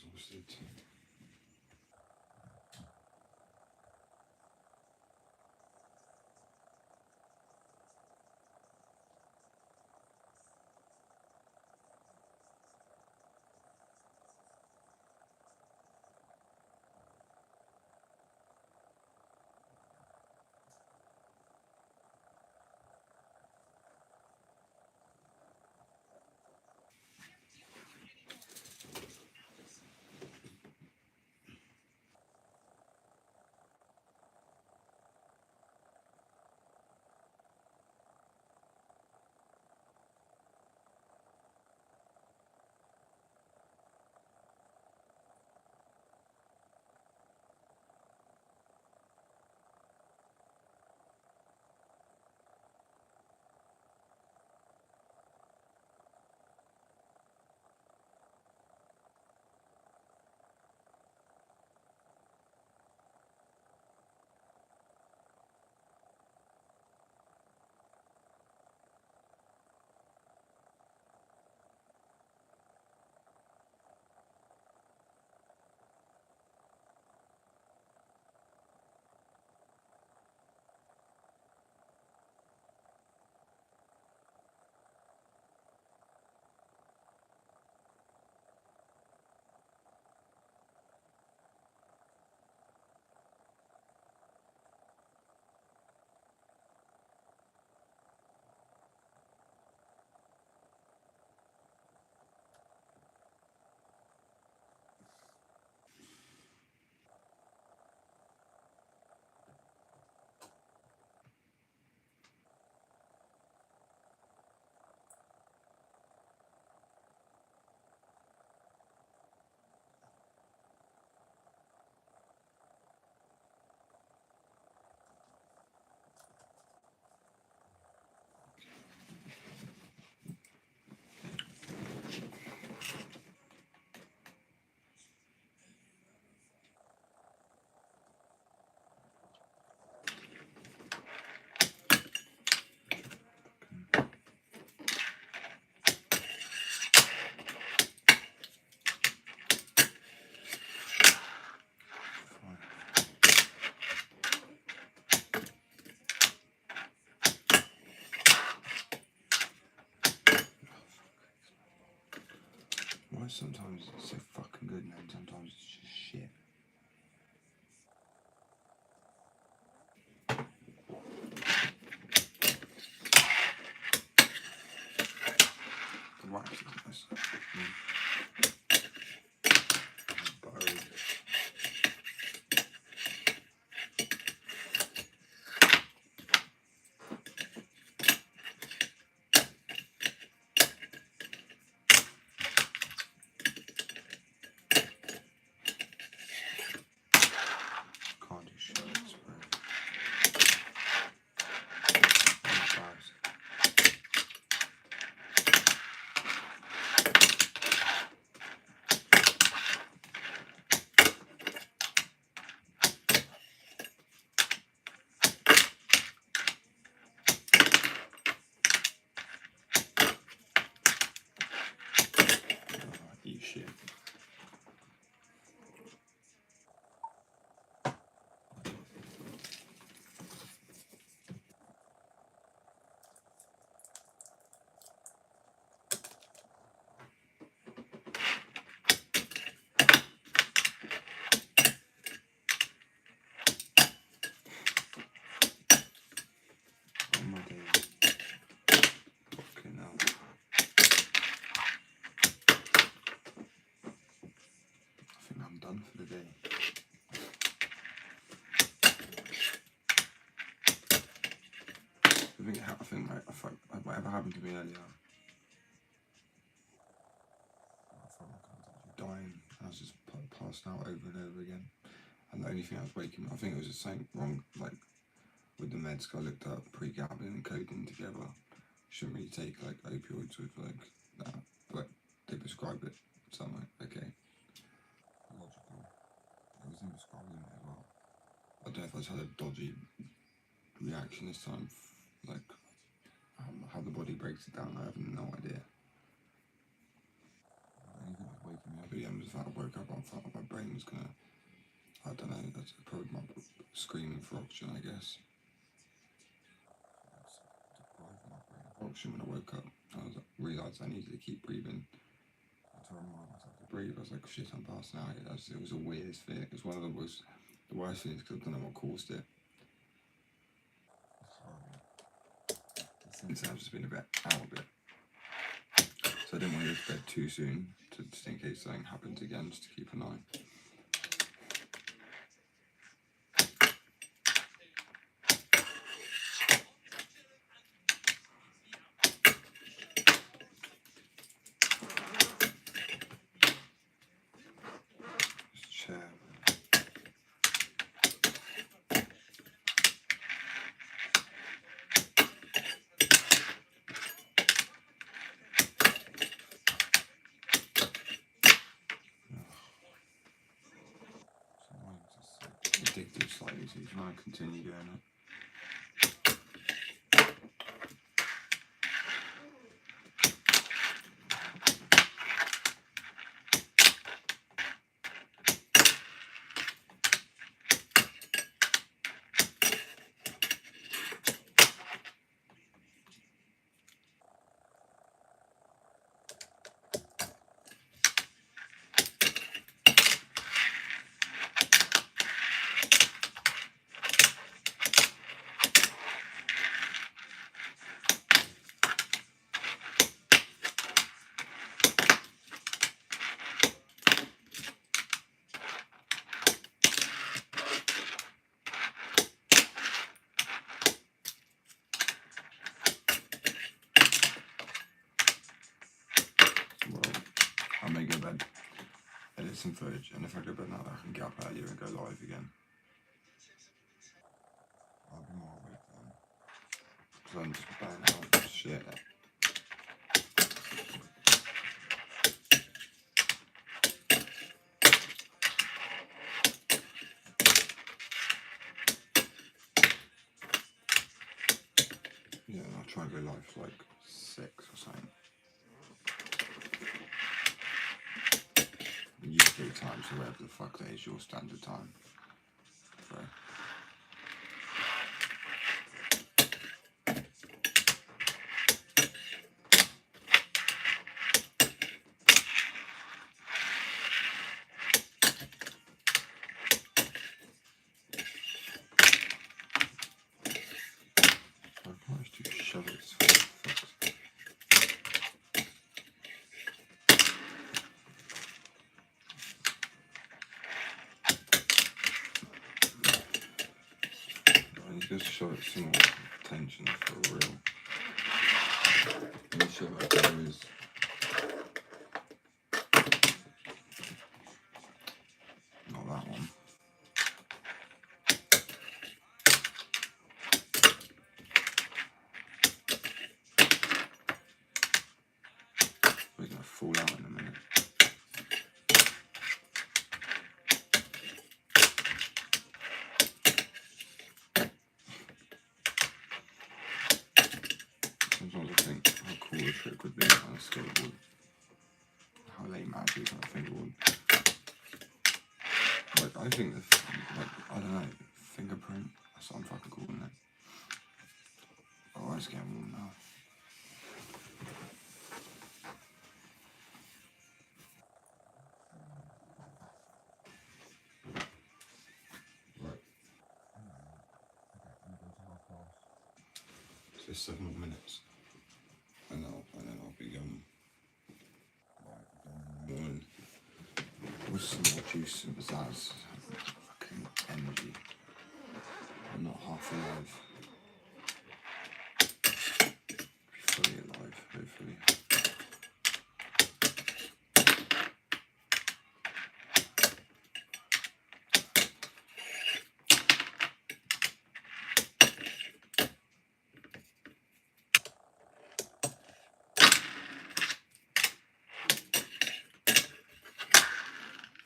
exhausted. Why sometimes it's so fucking good and then sometimes it's just shit. The wax is nice. Buttery. Can't do shirts, bro. Eat shit. Oh my days. Fucking hell. I think I'm done for the day. I think whatever happened to me earlier, I felt like I was actually dying. I was just passed out over and over again. And the only thing I was waking up, I think it was just something wrong, like with the meds. I looked up pre-gambling and codeine together. Shouldn't really take like opioids with like that, but they prescribe it. So I'm like, okay. Logical. It was in prescribing it as well. I don't know if I just had a dodgy reaction this time, like how the body breaks it down. I have no idea. Anything was waking me up. p.m. was that I woke up, I felt like my brain was gonna, I don't know, that's probably my screaming for oxygen, I guess. Deprived my brain of oxygen when I woke up. Realised I needed to keep breathing. To remind myself to breathe, I was like, shit, I'm passing out. It was a weirdest feeling. It was one of the worst feelings because I don't know what caused it. Since I've just been a bit out of it. So I didn't want to go to bed too soon, just in case something happens again, just to keep an eye. Chair. It's addictive slightly, so you want to continue doing it. I may go to bed, edit some footage, and if I go to bed now, I can get up earlier and go live again. I'll be more awake then. Because I'm just burnt out. Shit. Yeah, I'll try and go live for like 6 or something. UK time, so whatever the fuck that is your standard time. So. I managed to shove it. Just show it some more tension for real. Let me show it there is. Not that one. We're gonna fall out in a minute. Sometimes I think how cool a trick would be on a skateboard. How lame actually on a fingerboard. Like I think I don't know, fingerprint. That's what I'm fucking calling it. Oh, it's getting warm now. So 7 more minutes, and then I'll be going with some more juice and pizzazz, fucking energy. I'm not half alive. Be fully alive, hopefully.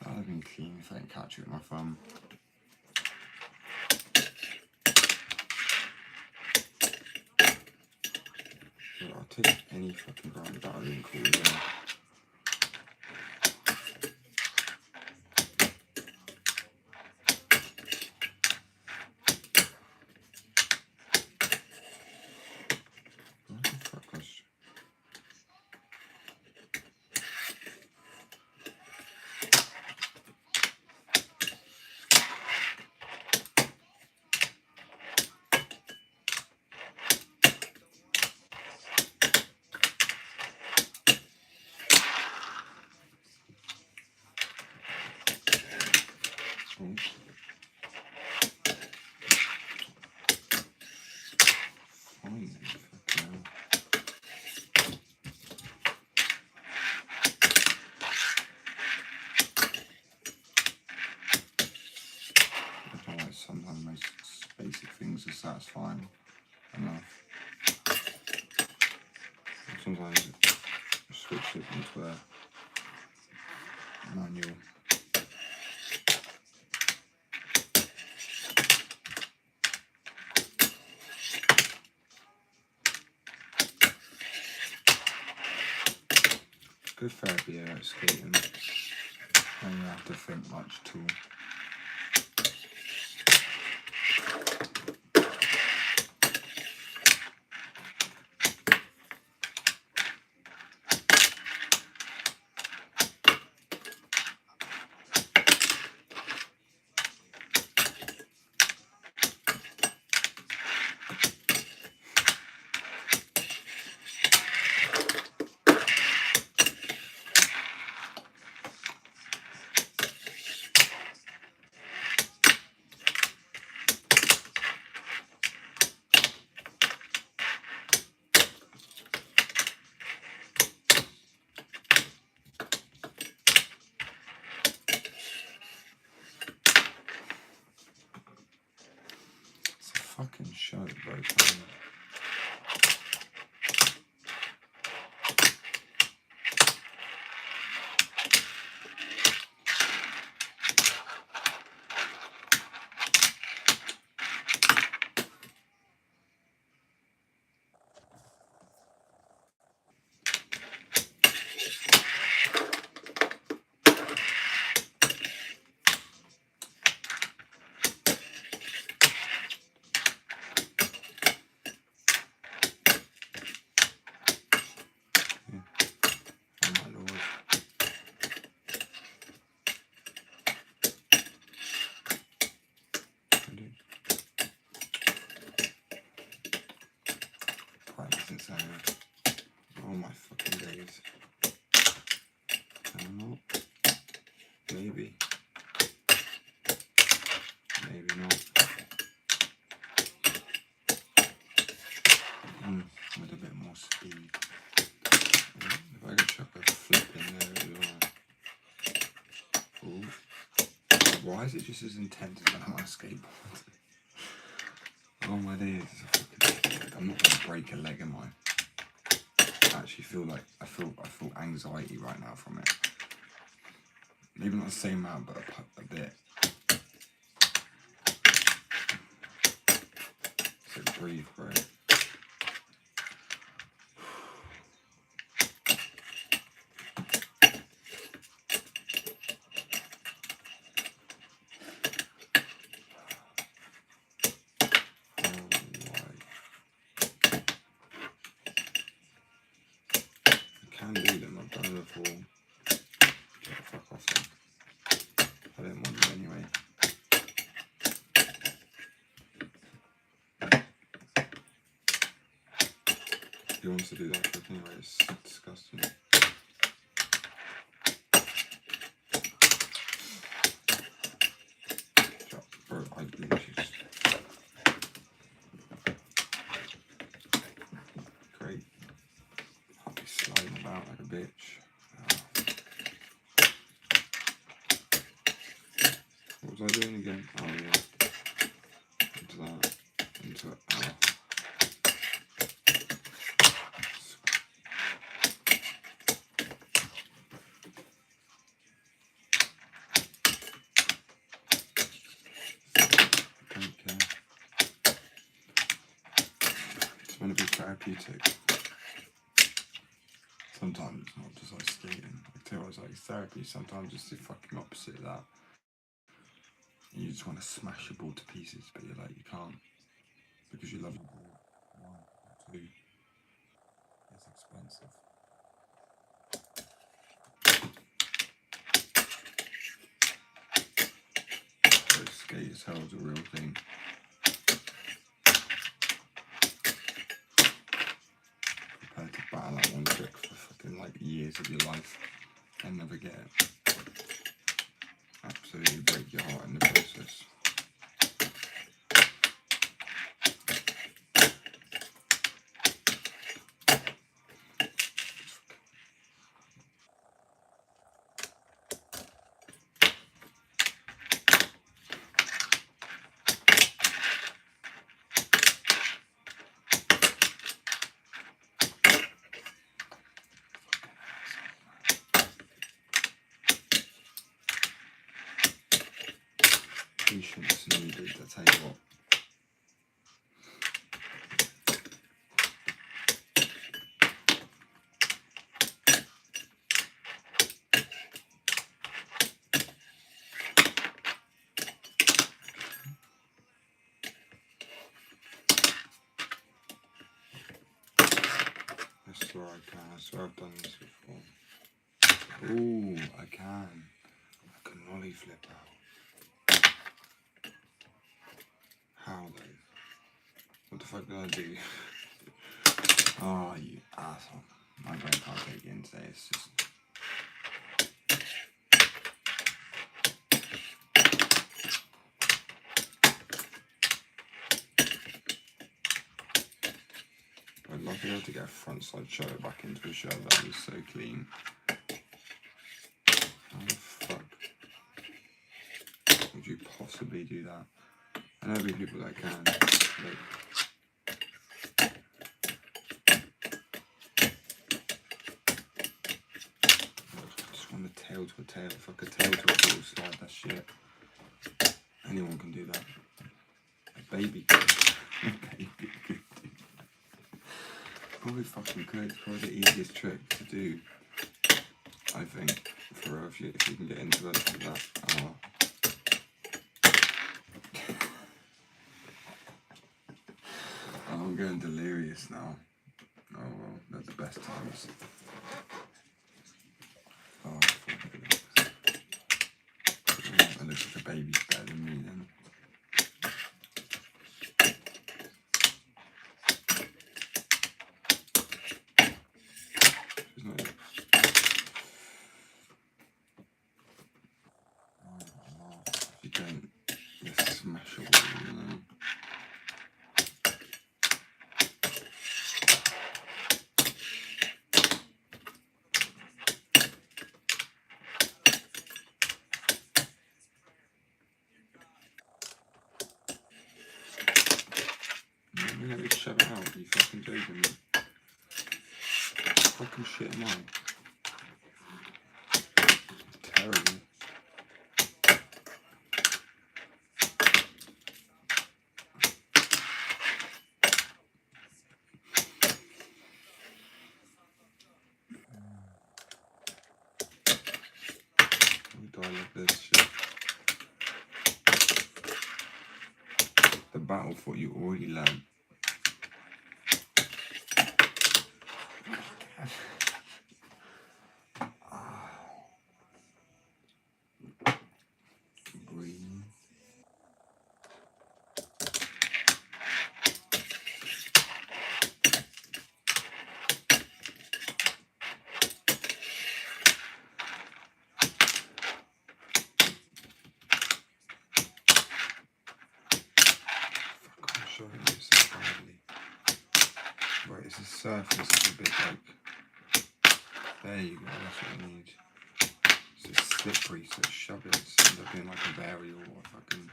I've been clean if I didn't catch it with my thumb. But I'll take any fucking brand that I didn't call it. things are satisfying enough. Sometimes I switch it into a manual. Good therapy at skating. I don't have to think much at all. Fucking show, bro. Oh my fucking days. I don't know. Maybe. Maybe not. With a bit more speed. If I could chuck a flip in there as well. Ooh. Why is it just as intense as when I'm on a skateboard? Oh my days. I'm not going to break a leg, am I? I actually feel like I feel anxiety right now from it. Maybe not the same amount, but a bit. So breathe, bro. I can do them. I've done it before. Get the fuck off them. I didn't want them anyway. He wants to do that trick anyway, it's disgusting. Bro, I literally just... Great. I'll be sliding about like a bitch. What was I doing again? Oh yeah. Into that. Into it. Ow. It's meant to be therapeutic. Sometimes it's not just like skating. I tell you what, it's like therapy. Sometimes it's the fucking opposite of that. And you just want to smash your ball to pieces, but you're like, you can't. Because you love your ball. One or two. It's expensive. So skate as hell is a real thing. Prepared to battle that one trick for fucking like years of your life and never get it. Absolutely break your heart in the process. patience needed, I tell you what. I swear I can. I swear I've done this before. Ooh, I can. I can nollie flip out. How though? What the fuck did I do? Oh, you asshole. My brain can't take it in today. It's just... I'd love to be able to get a front side shutter back into a shell that was so clean. How the fuck would you possibly do that? I know there'll be people that can. Like, I just want a tail to a tail. Fuck a tail to a full slide, that's shit. Anyone can do that. A baby could. A baby could do that. Probably fucking could. It's probably the easiest trick to do, I think, for real, if you can get into it like that. Oh. I'm going delirious now. Oh well, that's the best times. Oh, that looks like a baby's better than me then. Isn't it? If you don't, you smash it all, you know. You never shut it out, you fucking joking me. Fucking shit am I? Terrible. Do I love this shit? The battle for you already learned. Breathe. Fuck, I'm showing you so badly. Right, it's a surface, it's a bit like... There you go, that's what I need. So it's slippery, so shove it, it's end up being like a burial or a fucking...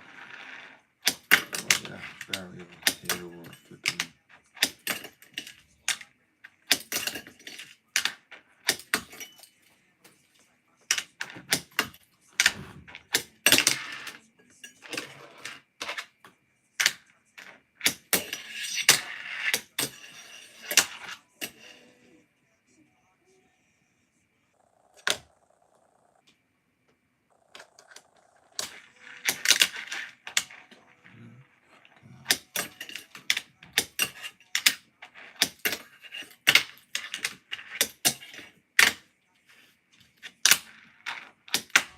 Well, yeah, burial, hill or flipping...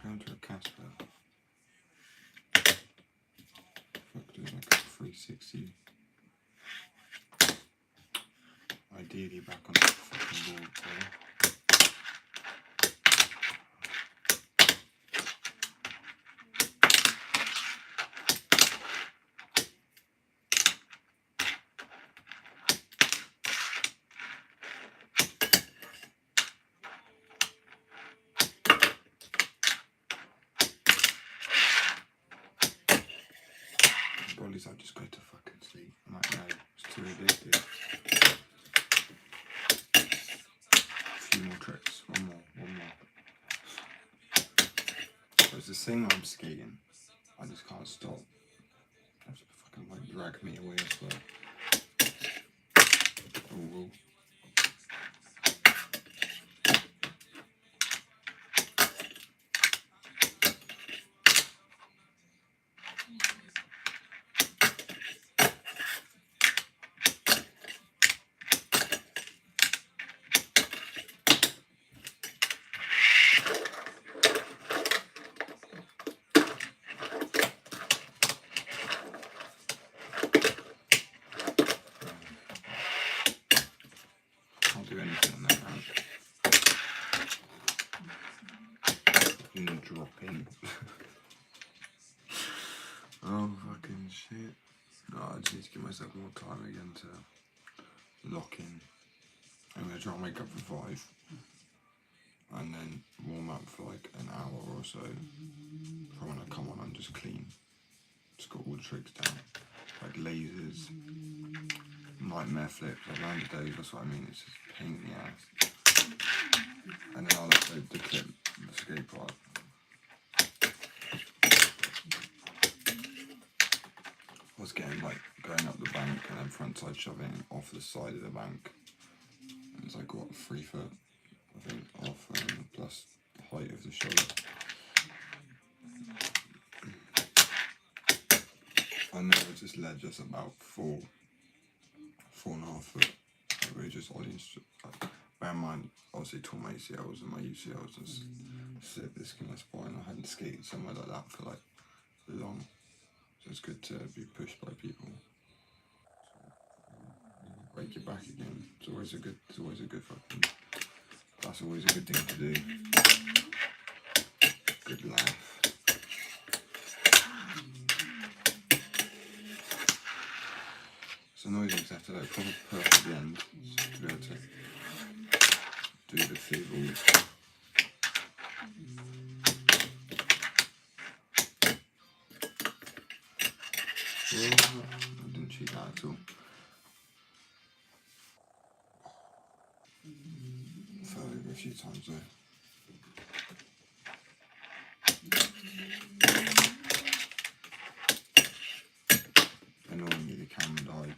Going to a Casper. Fuck, do like a 360. Ideally back on the fucking board there. Probably I'll just go to fucking sleep. I'm like, no, it's too addictive. A few more tricks. One more. So it's the same when I'm skating. I just can't stop. drag me away as well. Oh, can't do anything on that round. Drop in. Oh fucking shit. No, I just need to give myself more time again to lock in. I'm gonna try and wake up for 5 and then warm up for like an hour or so. For when I come on, I'm just clean. Just got all the tricks down. Like lasers, nightmare flips. I landed those, that's what I mean. It's just a pain in the ass. And then I'll upload the clip, the skate part. I was getting like going up the bank and then front side shoving off the side of the bank. And it's like what, 3 foot, I think, off plus the height of the shoulder. And then it just led just about 4.5 foot. We just audience. Bear in mind, obviously tore my ACLs and my UCLs and slipped disc in my spine. I hadn't skated somewhere like that for like long. So it's good to be pushed by people. Break your back again. It's always a good fucking, that's always a good thing to do. Good laugh. It's annoying because I have to like proper push at the end to be able to do the feebles. I didn't cheat that at all. Fell over a few times though. Annoyingly, the camera died.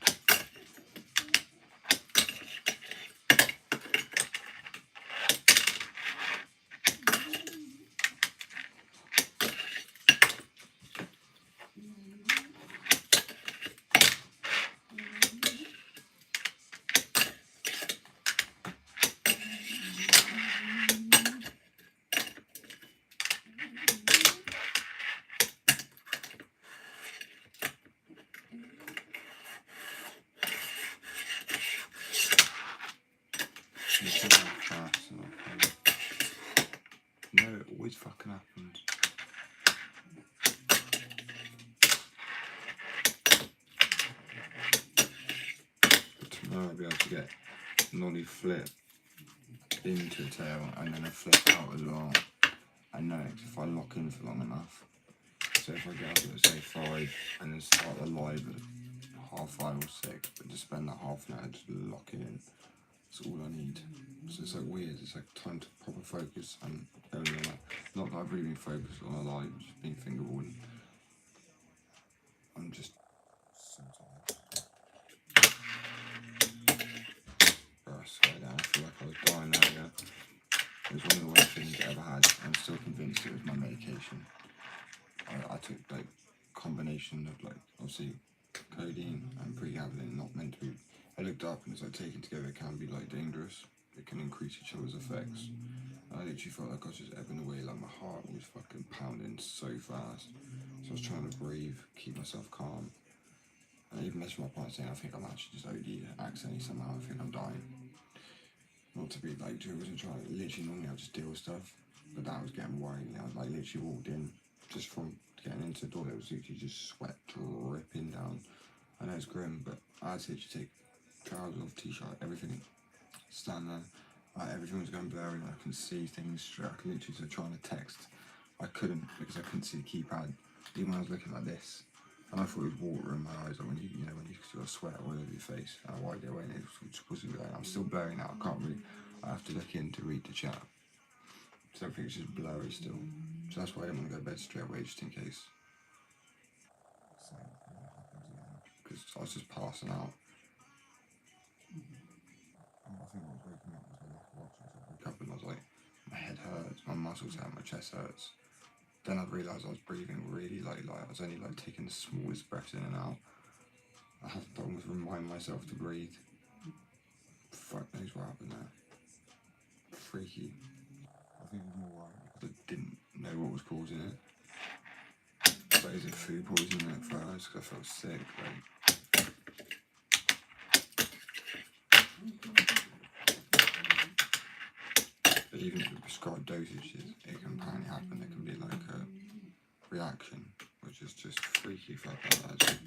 No, it always fucking happens. But tomorrow I'll be able to get nollie flip into a tail and then a flip out as well. I know if I lock in for long enough. So if I get up at say 5 and then start the live at 5:30 or 6, but just spend that half an hour just locking in. That's all I need. So it's like weird, it's like time to proper focus and only like, not that I've really been focused on a live, just been fingerboarding. I'm just so tired. Bro, I swear down, I feel like I was dying earlier. It was one of the worst things I ever had. I'm still convinced it was my medication. I took like combination of like obviously codeine and pregabalin, not meant to be. I looked up and it's like taken together can be like dangerous. It can increase each other's effects. I literally felt like I was just ebbing away, like my heart was fucking pounding so fast. So I was trying to breathe, keep myself calm. And even messaged my partner saying I think I'm actually just OD accidentally somehow, I think I'm dying. Not to be like, I wasn't trying, literally normally I'll just deal with stuff. But that was getting worrying. I was like literally walked in, just from getting into the door, it was literally just sweat dripping down. I know it's grim, but I had to literally take trousers off, t-shirt, everything, stand there. Everything was going blurry, I couldn't see things straight. I could literally start trying to text. I couldn't because I couldn't see the keypad. Even when I was looking like this, and I thought it was water in my eyes, like when you know when you got sweat all over your face. And I wiped it away, and it was wasn't going. I'm still blurry now. I can't really. I have to look in to read the chat. So everything's just blurry still. So that's why I didn't want to go to bed straight away, just in case. Because was just passing out. I think what was waking me up was the lack of oxygen. So I woke up and I was like, my head hurts, my muscles hurt, my chest hurts. Then I realised I was breathing really lightly. I was only like taking the smallest breaths in and out. I had to almost remind myself to breathe. Fuck knows what happened there. Freaky. I think it was more worrying because I didn't know what was causing it. Like, is it food poisoning at first? Because I felt sick. Like, but even if the prescribed dosages, it can apparently happen. There can be like a reaction, which is just freaky. Felt like that.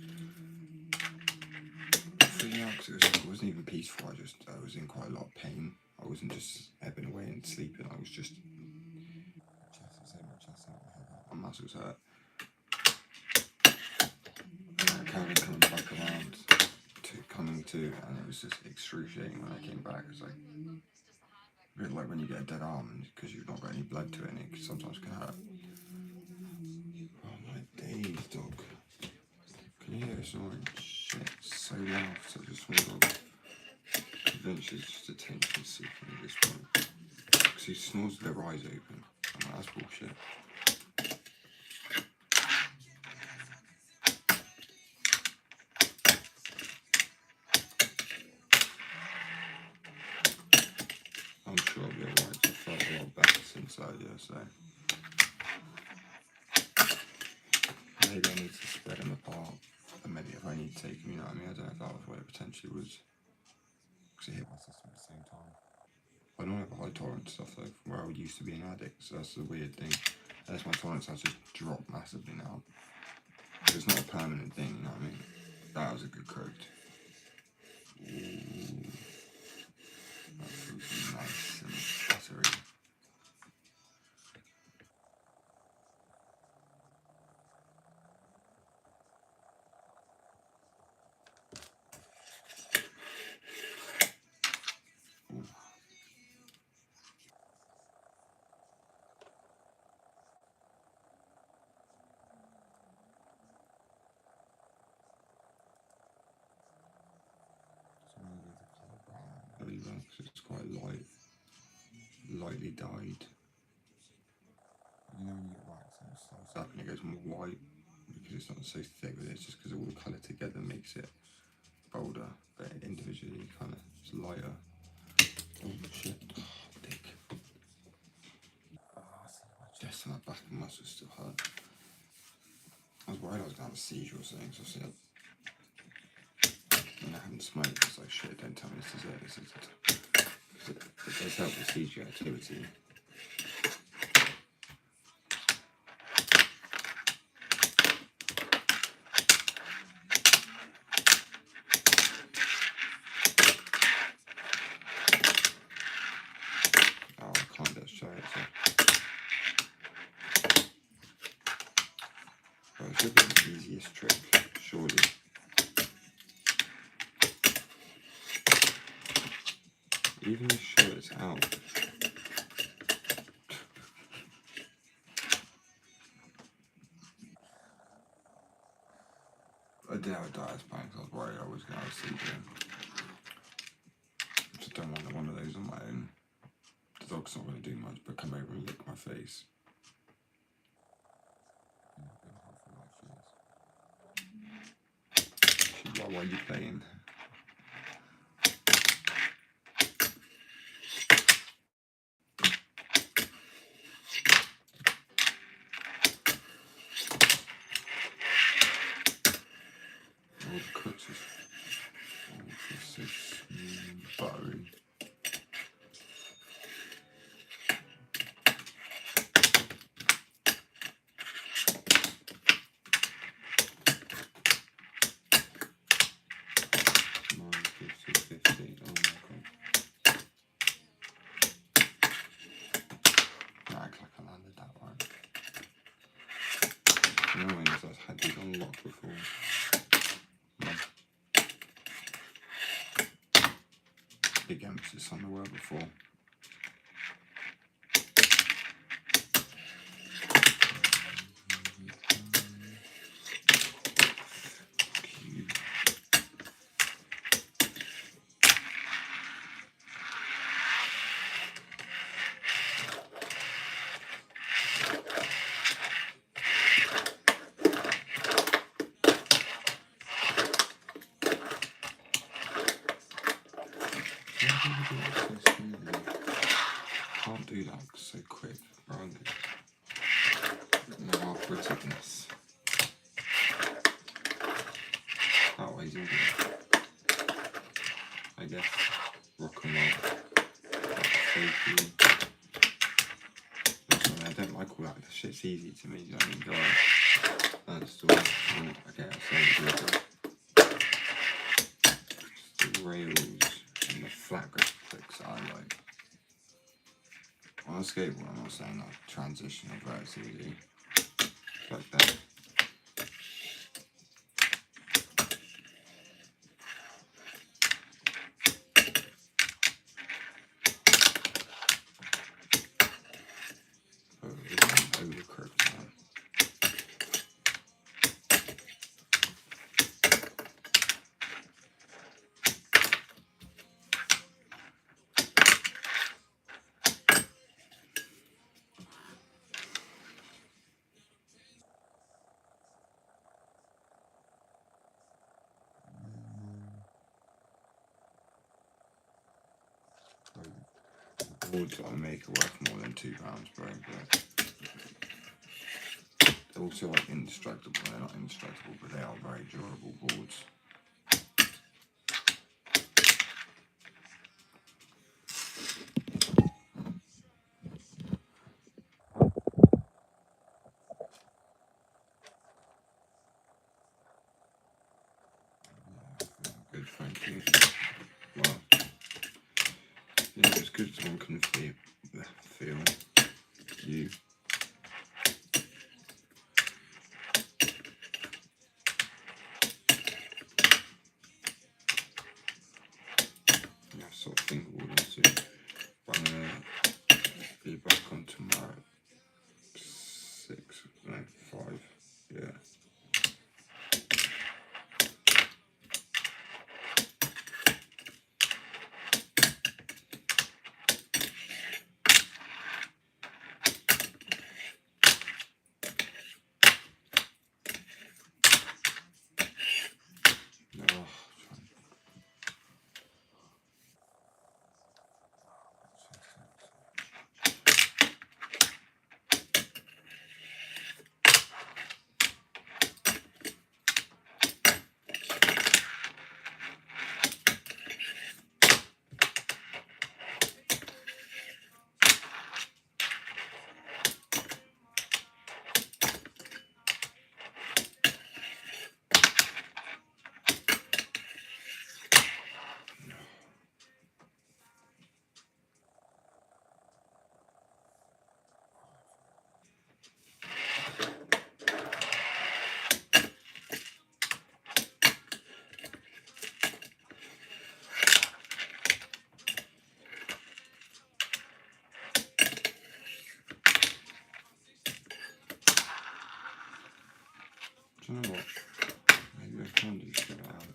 Freaking out because it wasn't even peaceful. I was in quite a lot of pain. I wasn't just ebbing away and sleeping. I was just my muscles hurt. And I carried coming back around to coming to, and it was just excruciating when I came back. It's like a bit like when you get a dead arm because you've not got any blood to it, and it sometimes can hurt. Oh my days, dog. Can you hear it snoring? Shit, so loud, such a small dog. Eventually it's just attention seeking at this point. Because he snores with their eyes open. I'm like, that's bullshit. I'm sure I'll be alright. I felt a lot better since earlier, so maybe I need to spread them apart. And maybe if I need to take them, you know what I mean? I don't know if that was what it potentially was. Because it hit my system at the same time. I don't have a high tolerance stuff though, from where I used to be an addict, so that's the weird thing. Unless my tolerance has just dropped massively now. It's not a permanent thing, you know what I mean? That was a good cooked. Ooh. That feels nice and buttery. Ooh. So maybe the colour brown, maybe because it's quite lightly dyed. You know when you get wax and it slices up and it goes more white because it's not so thick, but it's just because all the colour together makes it bolder, but individually kind of it's lighter. Oh shit, oh, dick. Oh, I see my chest and my back and muscles still hurt. I was worried I was going to have a seizure or something, so I said, when I haven't smoked, it's like, shit, don't tell me this is it, this is it. Because it does help with seizure activity. Oh, I can't just show it, so. Well, it should be the easiest trick, surely. Even the shirt's out. I did have a diet plan because I was worried I was going to have a seizure. I just don't want one of those on my own. The dog's not going to do much but come over and lick my face. She's like, why are you playing? All the cooks is so smooth, buttery. Knowing as I've had these unlocked before. Big emphasis on the word before. Why do people do that so smoothly? Can't do that so quick, around it. No arthriticness. That way's easier. I guess rock and roll. Safety. I don't like all that. The shit's easy to me. Do you know what I mean? Guys, that's the way. Okay, I'll say it. Just the rails and the flat grip clicks I like. On a skateboard, I'm not saying like transition or vertically. Like that. Boards that I make are worth more than £2, bro. But they're also like indestructible. They're not indestructible, but they are very durable boards. Good, thank you. Well, yeah, it's good someone can feel you. Yeah, sort of think all this too. But I'm gonna be back on tomorrow. 5. Yeah. Oh, do you know what? Maybe I can do shit out.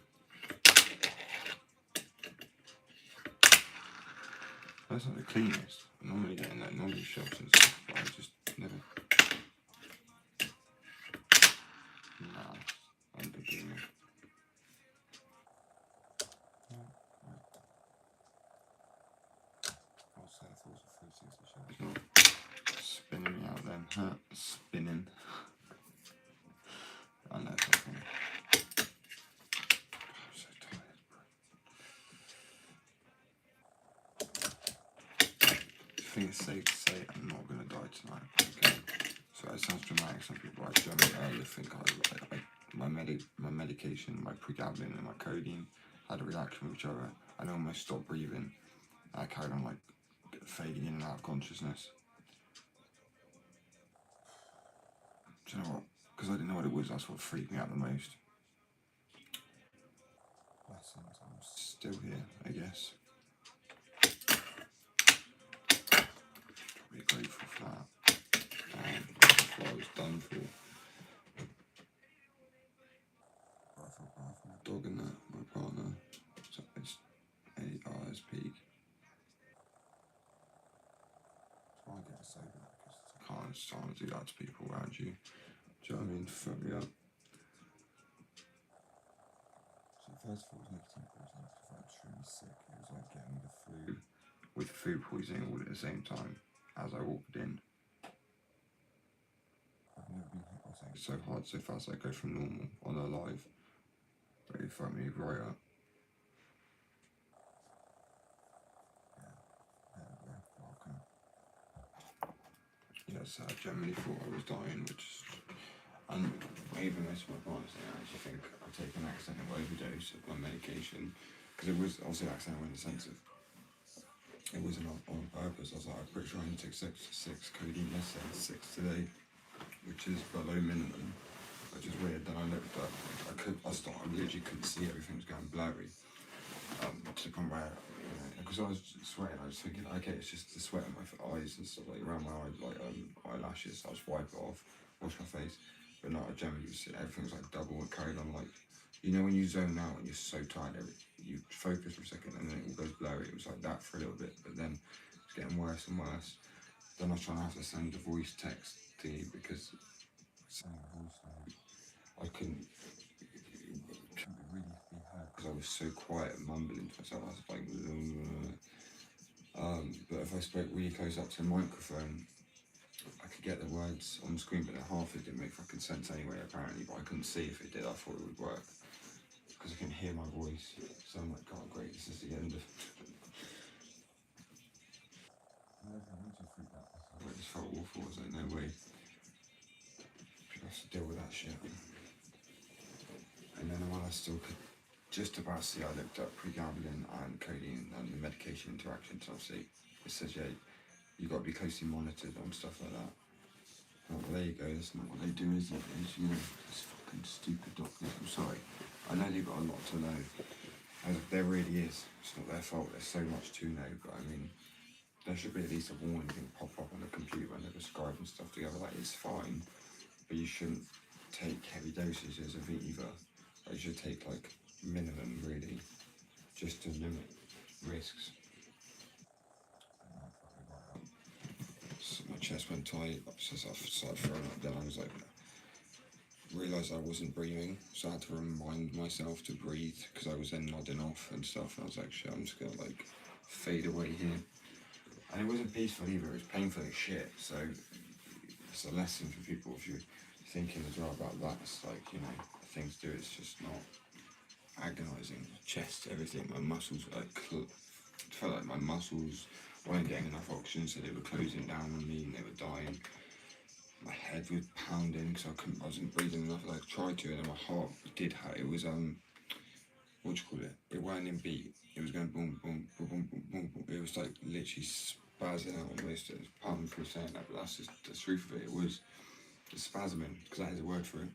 That's not the cleanest. I normally get in like noisy shops and stuff, but I just never. Nah, underdoing it. I'll say if it was a 360 shot. It's not spinning me out then, huh? Spinning. I know it's not funny. I'm so tired, bro. I think it's safe to say I'm not gonna die tonight. Okay. So it sounds dramatic. Some people actually earlier think my medication, my pregabalin and my codeine had a reaction with each other. I almost stopped breathing. I carried on like fading in and out of consciousness. Do you know what? Because I didn't know what it was, that's what freaked me out the most. Blessings, I'm still here, I guess. Probably grateful for that. That's what I was done for. I feel bad for my dog and that, my partner. So it's 8 hours peak. That's why I get sober, because I can't do that to people around you. Do you know what I mean? Fuck me up. So first false negative, but I felt extremely sick. It was like getting the flu with food poisoning all at the same time as I walked in. I've never been hit by something so hard so fast. I go from normal on alive, but it fucked me right up. Welcome. Yes, I generally thought I was dying, which, and I even messaged my partner saying I actually think I've taken an accidental overdose of my medication, because it was obviously accidental in the sense of it wasn't on purpose. I was like, I'm pretty sure I only took six codeine less than 6 today, which is below minimum, which is weird. Then I looked up, I literally couldn't see, everything was going blurry. To the point where, because I was sweating, I was thinking, okay, it's just the sweat on my eyes and stuff, like around my eyes, like eyelashes. So I just wipe it off, wash my face, but no, I generally just, everything was like double. It carried on like, when you zone out and you're so tired, you focus for a second and then it all goes blurry. It was like that for a little bit, but then it's getting worse and worse. Then I was trying to have to send a voice text to you because sending a voice note, I couldn't really be heard because I was so quiet and mumbling to myself. I was like, but if I spoke really close up to the microphone, I could get the words on the screen, but then half it didn't make fucking sense anyway, apparently. But I couldn't see if it did. I thought it would work because I can hear my voice. So I'm like, oh great, this is the end of. I just felt awful. I was like, no way. I have to deal with that shit. And then while I still could just about see, I looked up pregabalin and codeine and the medication interactions. Obviously, it says, yeah, you've got to be closely monitored on stuff like that. Well, there you go. That's not what they do, is it? It's fucking stupid doctors. I'm sorry. I know they've got a lot to know. There really is. It's not their fault. There's so much to know. But I mean, there should be at least a warning thing pop up on the computer when they're prescribing stuff together. That is fine, but you shouldn't take heavy dosages of it either. You should take like minimum, really, just to limit risks. So my chest went tight, so I started throwing up. Then I was like, realised I wasn't breathing, so I had to remind myself to breathe because I was then nodding off and stuff. And I was like, shit, I'm just gonna like fade away here. And it wasn't peaceful either. It was painful as shit. So it's a lesson for people if you're thinking as well about that. It's like, the thing to do is just not agonising. Chest, everything, my muscles felt like my muscles weren't getting enough oxygen, so they were closing down on me and they were dying. My head was pounding because I wasn't breathing enough. I tried to, and then my heart did hurt. It was what do you call it? It wasn't in beat. It was going boom, boom, boom, boom, boom, boom, boom. It was like literally spazzing out almost. It was pardon me for saying that, but that's just the truth of it. It was spasming, because that is a word for it.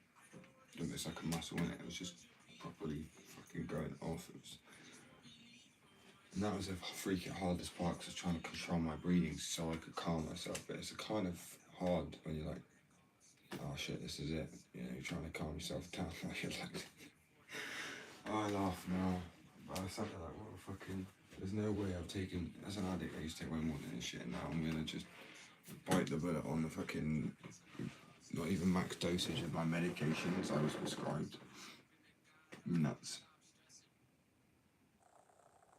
It's like a muscle in it. It was just properly fucking going off. And that was the freaking hardest part, because I was trying to control my breathing so I could calm myself. But it's kind of hard when you're like, oh shit, this is it. You're trying to calm yourself down. You're like, I laugh now. But I sat there like, what a fucking. There's no way I've taken. As an addict, I used to take way more than this shit. Now I'm gonna just bite the bullet on the fucking. Not even max dosage of my medications I was prescribed. Nuts.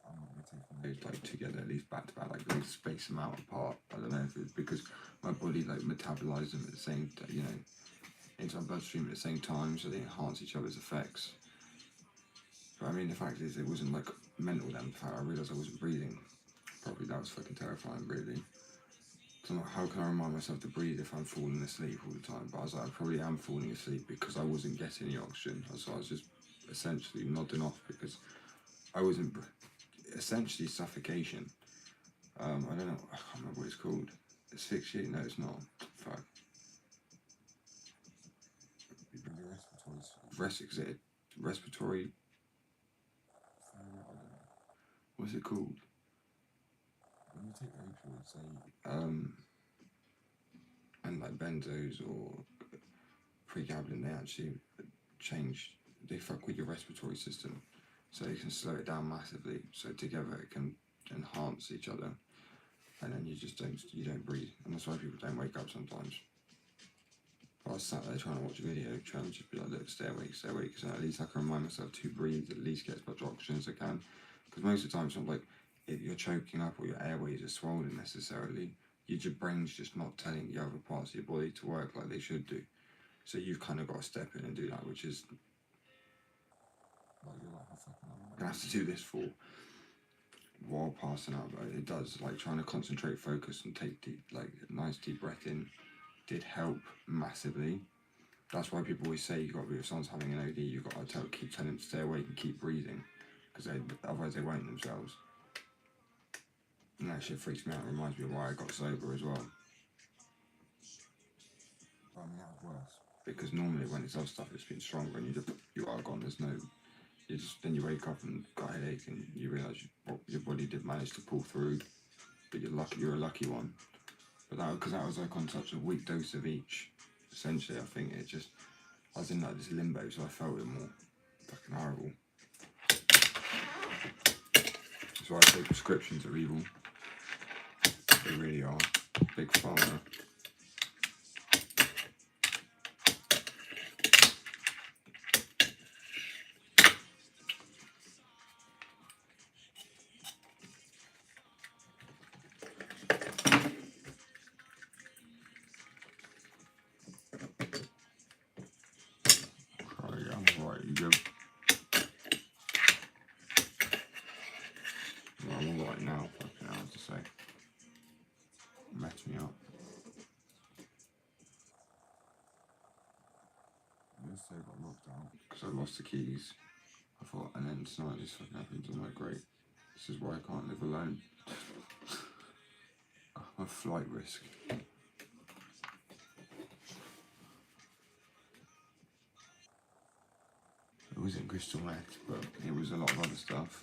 I'm not going to take those like together, at least back to back, like they space them out apart. I don't know if it's because my body like metabolizes them at the same, into my bloodstream at the same time, so they enhance each other's effects. But I mean, the fact is, it wasn't like mental then. The fact I realised I wasn't breathing properly, that was fucking terrifying, really. So how can I remind myself to breathe if I'm falling asleep all the time? But I was like, I probably am falling asleep because I wasn't getting the oxygen. So I was just essentially nodding off because I wasn't. Essentially suffocation. I don't know. I can't remember what it's called. Asphyxiate? No, it's not. Fuck. Respiratory. What's it called? When you take opioids, and like benzos or pregabalin, they actually they fuck with your respiratory system, so they can slow it down massively. So together it can enhance each other, and then you don't breathe, and that's why people don't wake up sometimes. I was sat there trying to watch a video, trying to just be like, look, stay awake, because at least I can remind myself to breathe, at least get as much oxygen as I can. Because most of the time it's not like if you're choking up or your airways are swollen necessarily, your brain's just not telling the other parts of your body to work like they should do. So you've kind of got to step in and do that, which is like you're like, oh, fucking, I'm gonna have to do this for while passing out. But it does, like trying to concentrate, focus, and take deep, like a nice deep breath in did help massively. That's why people always say you've got to be, if someone's having an OD, you've got to keep telling them to stay awake and keep breathing, because otherwise they won't themselves. And that shit freaks me out. It reminds me of why I got sober as well. I mean, that was worse. Because normally when it's other stuff, it's been stronger, and you are gone. There's no, then you wake up and got a headache, and you realise your body did manage to pull through, but you're a lucky one. But because that was like on such a weak dose of each, essentially, I think I was in like this limbo, so I felt it more fucking horrible. That's why I say prescriptions are evil. They really are. Big pharma. Oh yeah, I'm alright, you good? Well, I'm alright now, fucking hell, to say. Messed me up. Yesterday I got locked out because I lost the keys. I thought, and then tonight this fucking happens. I'm like, great. This is why I can't live alone. A flight risk. It wasn't crystal meth, but it was a lot of other stuff.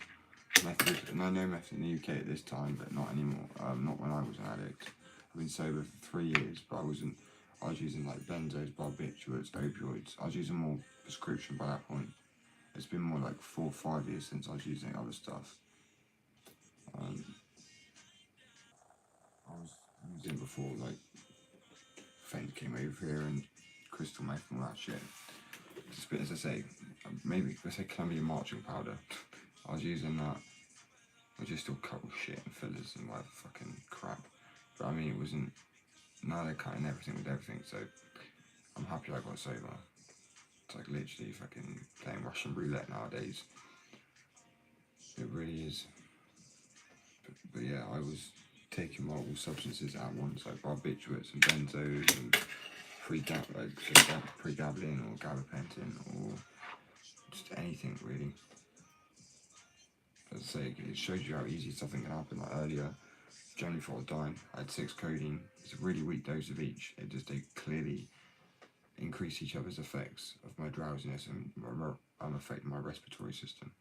Method, and I know meth in the UK at this time, but not anymore. Not when I was an addict. I've been sober for 3 years, but I was using like benzos, barbiturates, opioids. I was using more prescription by that point. It's been more like 4 or 5 years since I was using other stuff. I was using before, like, Fent came over here and crystal meth and all that shit. Just, as I say, maybe, let's say Columbia marching powder. I was using that, I just still cut with shit and fillers and whatever fucking crap. But I mean, it wasn't, now they're cutting everything with everything, so I'm happy I got sober. It's like literally fucking playing Russian roulette nowadays. It really is. But yeah, I was taking multiple substances at once, like barbiturates and benzos and pregabalin or gabapentin or just anything really. As I say, it shows you how easy something can happen. Like earlier, generally thought I was dying. I had 6 codeine. It's a really weak dose of each. They clearly increase each other's effects of my drowsiness and affecting my respiratory system.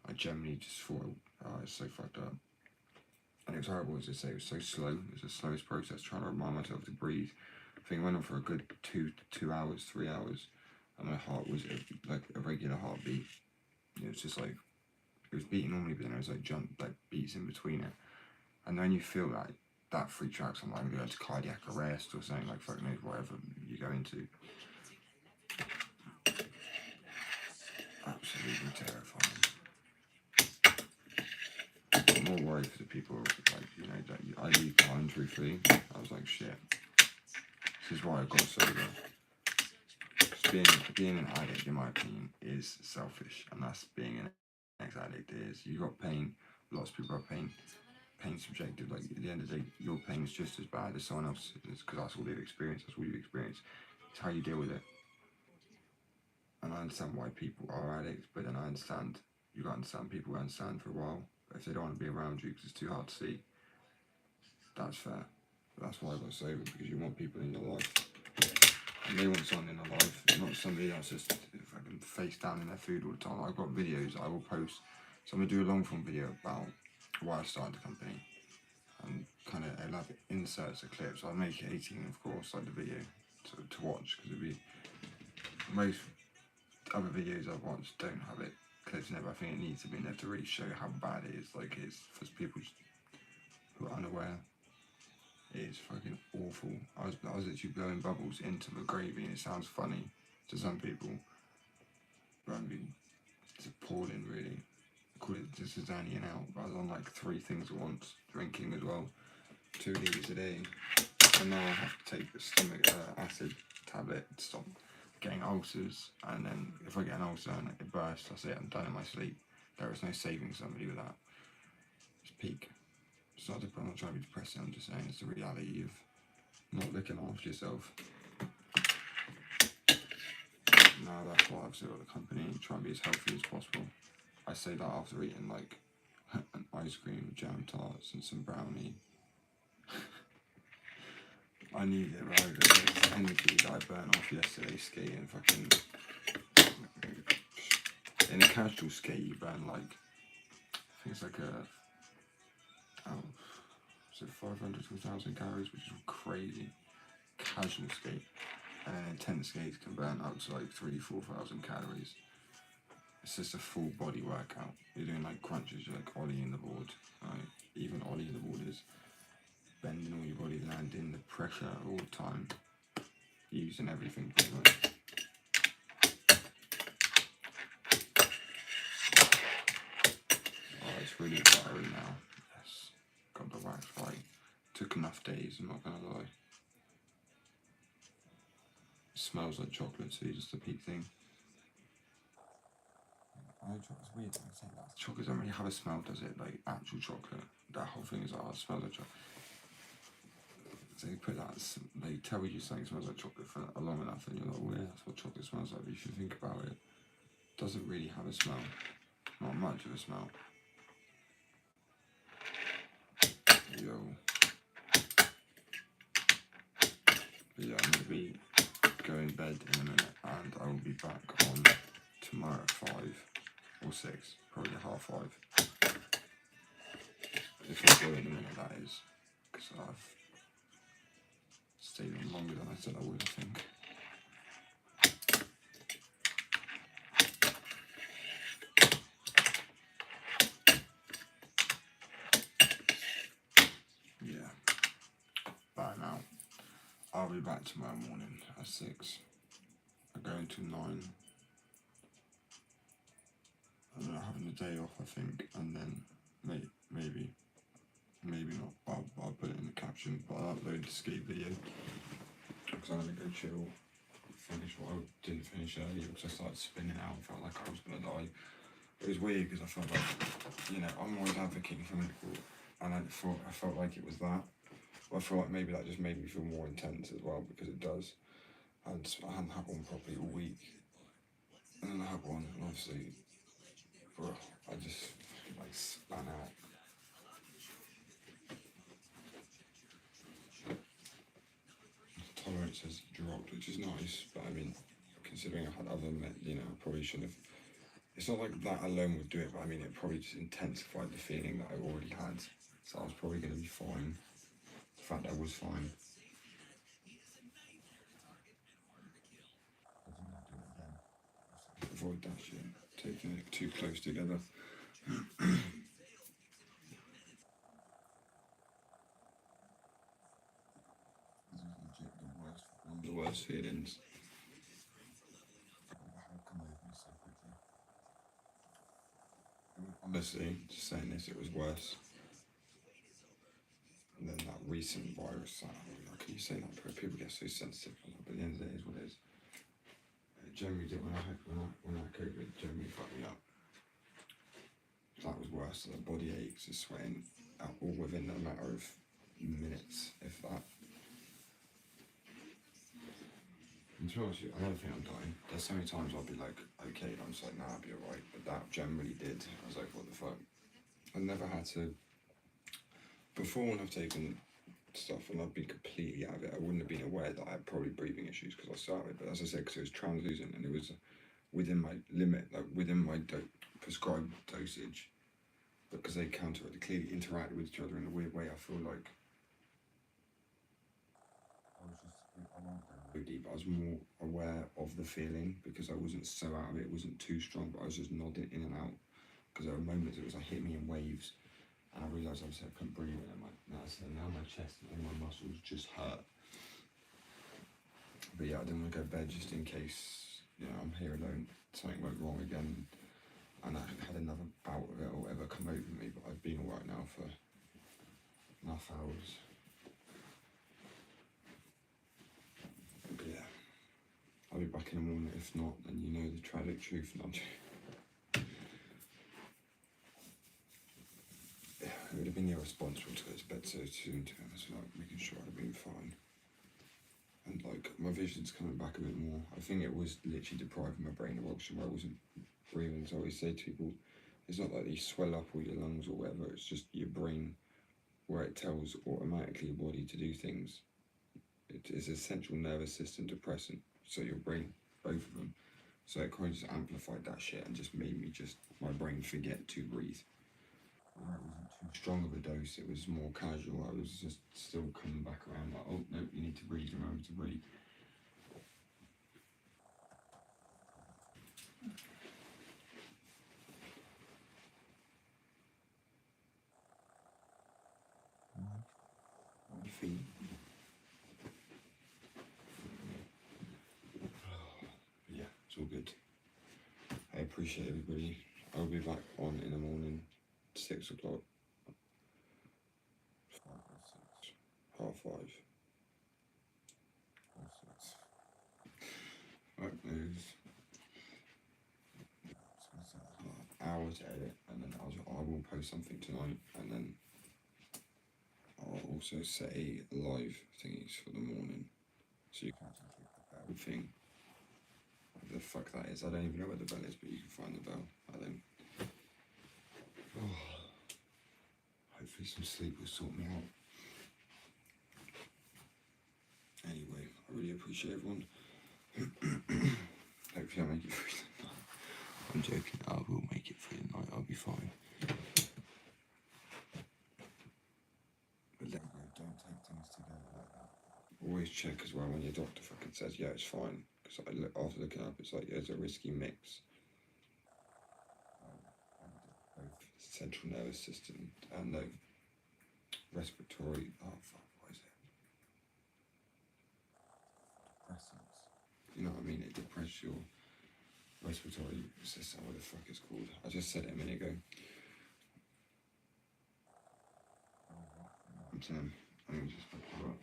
I generally just thought, oh, it's so fucked up. And it was horrible, as I say, it was so slow. It was the slowest process, trying to remind myself to breathe. I think I went on for a good 2 hours, 3 hours, and my heart was like a regular heartbeat. It was just like, it was beating normally, but then it was like beats in between it. And then you feel that 3 tracks, I'm like, going to cardiac arrest or something, like fuck knows, whatever you go into. Absolutely terrifying. I'm more worried for the people, like, you know, that I leave behind, truthfully. I was like, shit. This is why I got sober. Because being an addict, in my opinion, is selfish. And that's being an ex-addict is. You got pain, lots of people have pain. Pain's subjective. Like, at the end of the day, your pain is just as bad as someone else's, because that's all they've experienced, that's all you experience. It's how you deal with it. And I understand why people are addicts, but then I understand, you got to understand people who understand for a while. But if they don't want to be around you because it's too hard to see, that's fair. But that's why I got sober, because you want people in your life. And they want someone in their life, not somebody that's just fucking face down in their food all the time. I've got videos I will post. So I'm going to do a long form video about why I started the company. And kind of, I'll have inserts of clips. I'll make it 18, of course, like the video to watch, because it'd be, most other videos I've watched don't have it clips in it, but I think it needs to be in there to really show how bad it is. Like, it's for people who are unaware. It's fucking awful. I was literally blowing bubbles into the gravy, and it sounds funny to some people, but I mean, it's appalling, really. I call it just Zanian out, but I was on like 3 things at once, drinking as well, 2 litres a day, and now I have to take a stomach acid tablet to stop getting ulcers, and then if I get an ulcer and it bursts, I say I'm done in my sleep. There is no saving somebody with that. It's peak. I'm not trying to be depressing, I'm just saying it's the reality of not looking after yourself. Now that's why I've set up the company and try and be as healthy as possible. I say that after eating like an ice cream, jam tarts and some brownie. I need it, right? The energy that I burnt off yesterday skating, fucking... In a casual skate you burn like, I think it's like so 500 to 1,000 calories, which is crazy. Casual skate. And then intense skates can burn up to like 3,000-4,000 calories. It's just a full body workout. You're doing like crunches, you're like ollieing the board. Right? Even ollieing the board is bending all your body, landing the pressure all the time, using everything pretty much. Oh, it's really tiring now. Yes, got the wax right. Took enough days, I'm not gonna lie. It smells like chocolate too, just a peak thing. I know chocolate's weird, I say that. Chocolate doesn't really have a smell, does it? Like actual chocolate. That whole thing is, oh, it smells like chocolate. So you put that, they tell you something smells like chocolate for long enough, and you're like, well, yeah, that's what chocolate smells like. But if you think about it, it doesn't really have a smell. Not much of a smell. Yo. But yeah, I'm gonna be going to bed in a minute, and I will be back on tomorrow at 5 or 6, probably 5:30. If I go in a minute, that is, because I've stayed on longer than I said I would, I think. Yeah. Bye now. I'll be back tomorrow morning at 6. I'm going to 9. I'm having a day off, I think, and then maybe not. I'll put it in the caption, but I'll upload the skate video because I'm gonna go chill, finish what I didn't finish earlier because I started spinning out and felt like I was gonna die. It was weird because I felt like, you know, I'm always advocating for medical, and I felt like it was that. But I feel like maybe that just made me feel more intense as well, because it does. And I hadn't had one properly all week, and then I had one, and obviously, I just like span out. Tolerance has dropped, which is nice, but I mean, considering I had other you know, I probably should have. It's not like that alone would do it, but I mean, it probably just intensified the feeling that I already had. So I was probably going to be fine. The fact I was fine. Avoid that shit. Taking it too close together. One of the worst feelings. Honestly, just saying this, it was worse. And then that recent virus, how can you say that? People get so sensitive, but at the end of the day, is what it is. It generally did when I had COVID, generally fucked me up. That was worse. The body aches, the sweating, all within a matter of minutes, if that. And to be honest with you, I don't think I'm dying. There's so many times I'll be like, okay, and I'm just like, nah, I'll be alright. But that generally did. I was like, what the fuck? I never had to. Before, when I've taken stuff and I've been completely out of it, I wouldn't have been aware that I had probably breathing issues because I started. But as I said, because it was translucent and it was within my limit, like within my prescribed dosage. Because they clearly interacted with each other in a weird way. I feel like I won't go deep. I was more aware of the feeling because I wasn't so out of it. It wasn't too strong, but I was just nodding in and out. Because there were moments it was like hit me in waves. And I realised obviously I couldn't breathe, and now my chest and all my muscles just hurt. But yeah, I didn't want to go to bed just in case, you know, I'm here alone, something went wrong again, and I had another bout of it or whatever come over me, but I've been alright now for enough hours. But yeah, I'll be back in the morning. If not, then you know the tragic truth. It would have been irresponsible to go to bed so soon, to be honest, like making sure I'd have been fine. And like my vision's coming back a bit more. I think it was literally depriving my brain of oxygen where I wasn't breathing. So I always say to people, it's not like you swell up all your lungs or whatever, it's just your brain where it tells automatically your body to do things. It is a central nervous system depressant, so your brain, both of them. So it kind of just amplified that shit and just made me my brain forget to breathe. It wasn't too strong of a dose, it was more casual. I was just still coming back around like, oh no, you need to breathe, remember to breathe. How are you feeling? Yeah, it's all good. I appreciate everybody. I'll be back on in the morning, 6 o'clock. 5 or 6. 5:30. Right, news. Hour to edit, and then I will post something tonight, and then I'll also set a live thingies for the morning, so you can keep the bell thing. Whatever the fuck that is, I don't even know where the bell is, but you can find the bell. I don't. Oh, hopefully some sleep will sort me out. Anyway, I really appreciate everyone. Hopefully I'll make it through the night. I'm joking, I will make it through the night, I'll be fine. But don't take things together like that. Always check as well when your doctor fucking says, yeah, it's fine. Because after looking up, it's like, yeah, it's a risky mix. Both central nervous system and the respiratory, oh fuck, what is it? Depressants. You know what I mean? It depresses your respiratory system, what the fuck it's called. I just said it a minute ago. I'm saying, I think just fucked it up.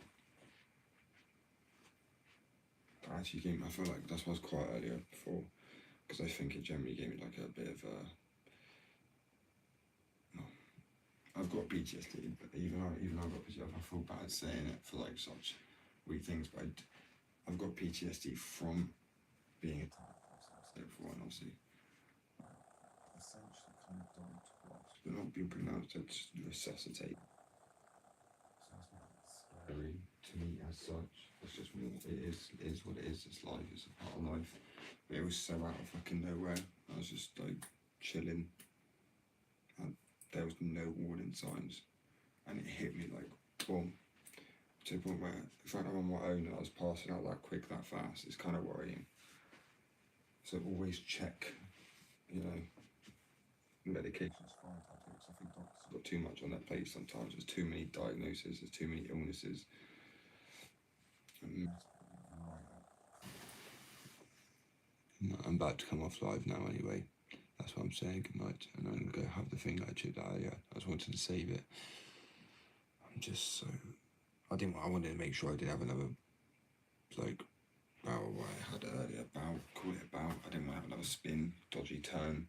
But actually gave me, I feel like that's why I was quiet earlier before, because I think it generally gave me like a bit of a, I've got PTSD, but even though I've got PTSD, I feel bad saying it for like such weak things, but I've got PTSD from being attacked, for one, obviously. Essentially kind of died twice, but not being pronounced as resuscitated. So it's not scary to me as such. It's just more, it is what it is, it's life, it's a part of life. But it was so out of fucking nowhere. I was just like chilling. And there was no warning signs. And it hit me like boom. To the point where if I'm on my own and I was passing out that quick, that fast, it's kind of worrying. So always check, you know, medication's fine. I think doctors have got too much on their plate sometimes. There's too many diagnoses, there's too many illnesses. I'm about to come off live now anyway. That's what I'm saying, good night. And I'm going to go have the thing that I chipped out earlier. I just wanted to save it. I'm just so... I wanted to make sure I did have another, like, bow what I had earlier. Call it a bow. I didn't want to have another spin, dodgy turn.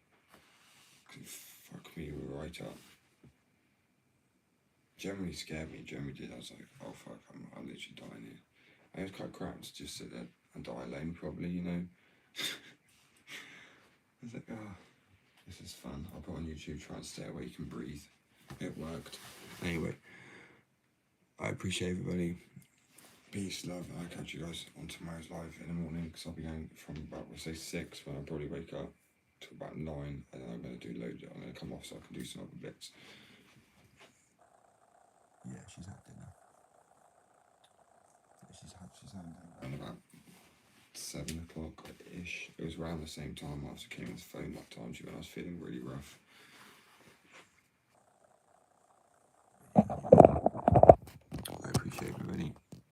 Could fuck me right up. Generally scared me, generally did. I was like, oh fuck, I'm literally dying here. And it was quite crap to just sit there and die alone, probably, you know. I was like, oh, this is fun. I'll put on YouTube, try and stay awake and breathe. It worked. Anyway, I appreciate everybody. Peace, love, and I'll catch you guys on tomorrow's live in the morning, because I'll be going from about, we'll say 6, when I'll probably wake up, to about 9, and then I'm going to do loads. I'm going to come off so I can do some other bits. Yeah, she's had dinner. She's having dinner around about 7 o'clock-ish. It was around the same time after came on the phone that time when I was feeling really rough.